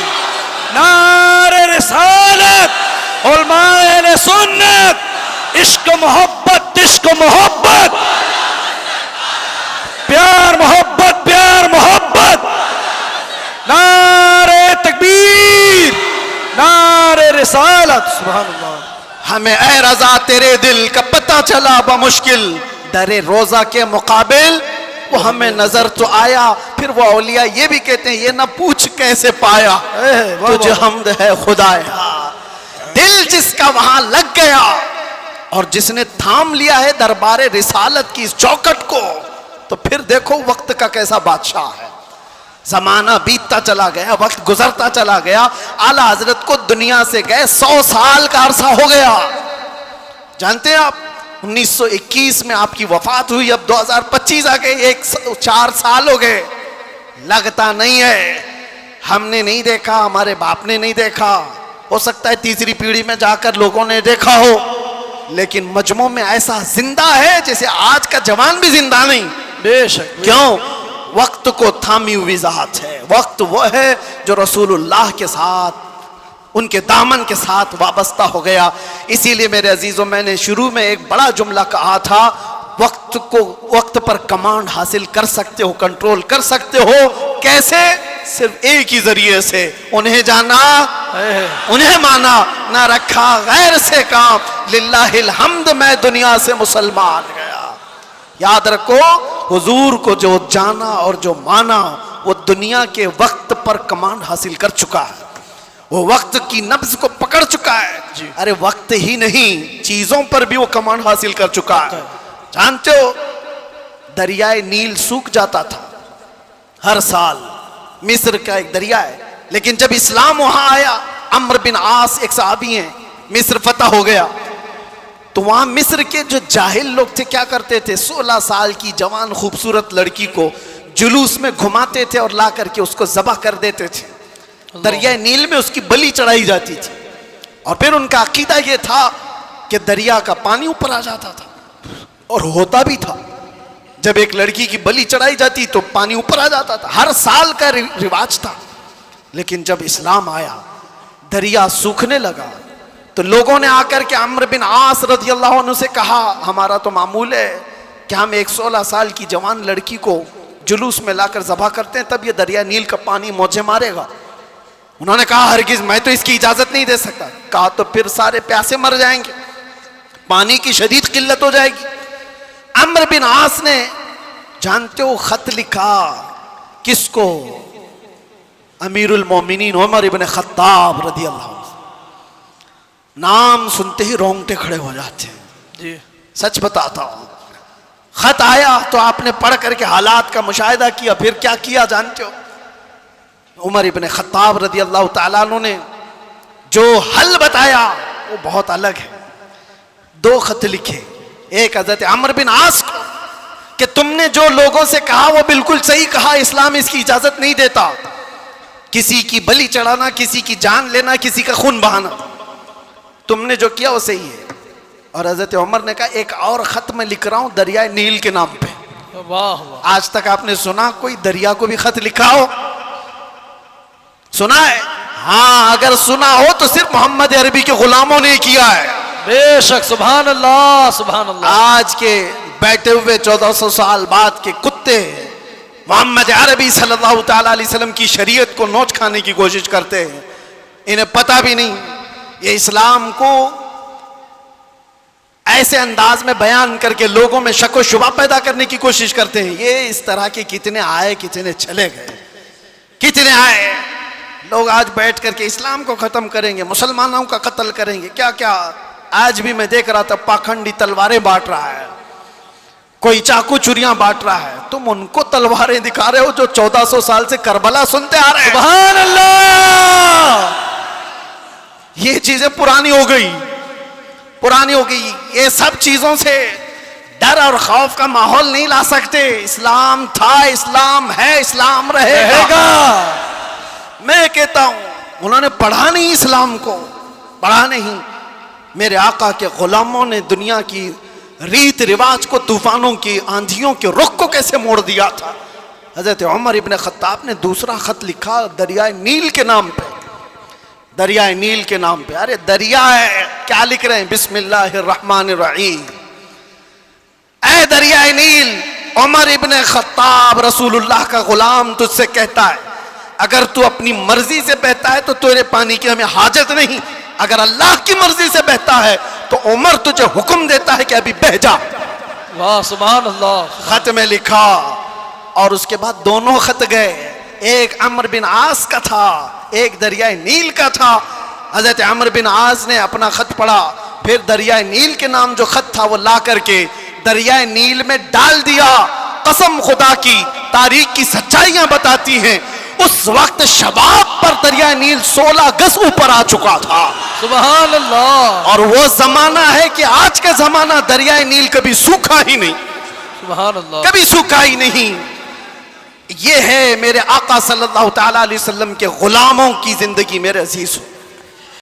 نعرہ رسالت, علماء اہل سنت, عشق محبت, عشق محبت, پیار محبت, پیار محبت, نعرہ تکبیر, نعرہ رسالت. سبحان اللہ. ہمیں اے رضا تیرے دل کا پتہ چلا بمشکل, در روزہ کے مقابل وہ ہمیں نظر تو آیا. پھر وہ اولیاء یہ بھی کہتے ہیں یہ نہ پوچھ کیسے پایا, تجھے حمد ہے خدایا. دل جس کا وہاں لگ گیا اور جس نے تھام لیا ہے دربار رسالت کی اس چوکٹ کو, تو پھر دیکھو وقت کا کیسا بادشاہ ہے. زمانہ بیتتا چلا گیا, وقت گزرتا چلا گیا. اعلیٰ حضرت کو دنیا سے گئے 100 سال کا عرصہ ہو گیا. جانتے ہیں آپ 1921 میں آپ کی وفات ہوئی, اب 2025 آ گئے, 4 سال ہو گئے. لگتا نہیں ہے, ہم نے نہیں دیکھا, ہمارے باپ نے نہیں دیکھا, ہو سکتا ہے تیسری پیڑھی میں جا کر لوگوں نے دیکھا ہو، لیکن مجموع میں ایسا زندہ ہے جیسے آج کا جوان بھی زندہ نہیں. بے شک. کیوں؟ وقت کو تھامی ہوئی ذات ہے. وقت وہ ہے جو رسول اللہ کے ساتھ، ان کے دامن کے ساتھ وابستہ ہو گیا. اسی لیے میرے عزیزوں، میں نے شروع میں ایک بڑا جملہ کہا تھا، وقت پر کمانڈ حاصل کر سکتے ہو، کنٹرول کر سکتے ہو. کیسے؟ صرف ایک ہی ذریعے سے، انہیں جانا، انہیں مانا، نہ رکھا غیر سے کام. للہ الحمد میں دنیا سے مسلمان گیا. یاد رکھو، حضور کو جو جانا اور جو مانا وہ دنیا کے وقت پر کمانڈ حاصل کر چکا ہے، وہ وقت کی نبض کو پکڑ چکا ہے. ارے وقت ہی نہیں، چیزوں پر بھی وہ کمانڈ حاصل کر چکا ہے. جانتے ہو دریائے نیل سوکھ جاتا تھا ہر سال، مصر کا ایک دریا ہے، لیکن جب اسلام وہاں آیا، عمرو بن عاص ایک صحابی ہیں، مصر فتح ہو گیا، تو وہاں مصر کے جو جاہل لوگ تھے کیا کرتے تھے، 16 سال کی جوان خوبصورت لڑکی کو جلوس میں گھماتے تھے اور لا کر کے اس کو ذبح کر دیتے تھے. دریائے نیل میں اس کی بلی چڑھائی جاتی تھی، اور پھر ان کا عقیدہ یہ تھا کہ دریا کا پانی اوپر آ جاتا تھا، اور ہوتا بھی تھا. جب ایک لڑکی کی بلی چڑھائی جاتی تو پانی اوپر آ جاتا تھا، ہر سال کا رواج تھا. لیکن جب اسلام آیا، دریا سوکھنے لگا، تو لوگوں نے آ کر کے عمرو بن عاص رضی اللہ عنہ سے کہا، ہمارا تو معمول ہے کہ ہم ایک 16 سال کی جوان لڑکی کو جلوس میں لا کر ذبح کرتے ہیں، تب یہ دریا نیل کا پانی موجے مارے گا. انہوں نے کہا ہرگز میں تو اس کی اجازت نہیں دے سکتا. کہا تو پھر سارے پیاسے مر جائیں گے، پانی کی شدید قلت ہو جائے گی. عمرو بن عاص نے، جانتے ہو، خط لکھا کس کو؟ امیر المومنین عمر ابن خطاب رضی اللہ عنہ. نام سنتے ہی رونگٹے کھڑے ہو جاتے ہیں. جی سچ بتاتا ہوں، خط آیا تو آپ نے پڑھ کر کے حالات کا مشاہدہ کیا، پھر کیا کیا جانتے ہو؟ عمر ابن خطاب رضی اللہ تعالیٰ عنہ نے جو حل بتایا وہ بہت الگ ہے. 2 خط لکھے، ایک حضرت عمرو بن عاص کو کہ تم نے جو لوگوں سے کہا وہ بالکل صحیح کہا، اسلام اس کی اجازت نہیں دیتا، کسی کی بلی چڑھانا، کسی کی جان لینا، کسی کا خون بہانا، تم نے جو کیا وہ صحیح ہے. اور حضرت عمر نے کہا ایک اور خط میں لکھ رہا ہوں دریائے نیل کے نام پہ. واہ واہ. آج تک آپ نے سنا کوئی دریا کو بھی خط لکھا ہو؟ سنا ہے؟ ہاں، اگر سنا ہو تو صرف محمد عربی کے غلاموں نے کیا ہے. بے شک. سبحان اللہ سبحان اللہ. آج کے بیٹھے ہوئے 1400 سال بعد کے کتے محمد عربی صلی اللہ تعالی علیہ وسلم کی شریعت کو نوچ کھانے کی کوشش کرتے ہیں، انہیں پتہ بھی نہیں. یہ اسلام کو ایسے انداز میں بیان کر کے لوگوں میں شک و شبہ پیدا کرنے کی کوشش کرتے ہیں. یہ اس طرح کے کتنے آئے، کتنے چلے گئے، کتنے آئے. لوگ آج بیٹھ کر کے اسلام کو ختم کریں گے، مسلمانوں کا قتل کریں گے، کیا کیا. آج بھی میں دیکھ رہا تھا پاکھنڈی تلواریں بانٹ رہا ہے، کوئی چاقو چوریاں بانٹ رہا ہے. تم ان کو تلواریں دکھا رہے ہو جو 1400 سال سے کربلا سنتے آ رہے ہیں. سبحان اللہ. یہ چیزیں پرانی ہو گئی، پرانی ہو گئی. یہ سب چیزوں سے ڈر اور خوف کا ماحول نہیں لا سکتے. اسلام تھا، اسلام ہے، اسلام رہے گا. میں کہتا ہوں انہوں نے پڑھا نہیں اسلام کو، پڑھا نہیں. میرے آقا کے غلاموں نے دنیا کی ریت رواج کو، طوفانوں کی، آندھیوں کے رخ کو کیسے موڑ دیا تھا. حضرت عمر ابن خطاب نے دوسرا خط لکھا دریائے نیل کے نام پہ، دریائے نیل کے نام پہ. ارے دریا ہے، کیا لکھ رہے ہیں؟ بسم اللہ الرحمن الرحیم. اے دریائے نیل، عمر ابن خطاب رسول اللہ کا غلام تجھ سے کہتا ہے اگر تو اپنی مرضی سے بہتا ہے تو تیرے پانی کی ہمیں حاجت نہیں، اگر اللہ کی مرضی سے بہتا ہے تو عمر تجھے حکم دیتا ہے کہ ابھی بہہ جا. واہ سبحان اللہ. خط میں لکھا، اور اس کے بعد دونوں خط گئے. ایک عمرو بن عاص کا تھا، ایک دریائے نیل کا تھا. حضرت عمرو بن عاص نے اپنا خط پڑھا، پھر دریائے نیل کے نام جو خط تھا وہ لا کر کے دریائے نیل میں ڈال دیا. قسم خدا کی، تاریخ کی سچائیاں بتاتی ہیں اس وقت شباب پر دریائے نیل 16 گز اوپر آ چکا تھا. سبحان اللہ. اور وہ زمانہ ہے کہ آج کا زمانہ دریائے نیل کبھی سوکھا ہی نہیں، سبحان اللہ. کبھی سوکھا ہی نہیں. یہ ہے میرے آقا صلی اللہ تعالی علیہ وسلم کے غلاموں کی زندگی. میرے عزیز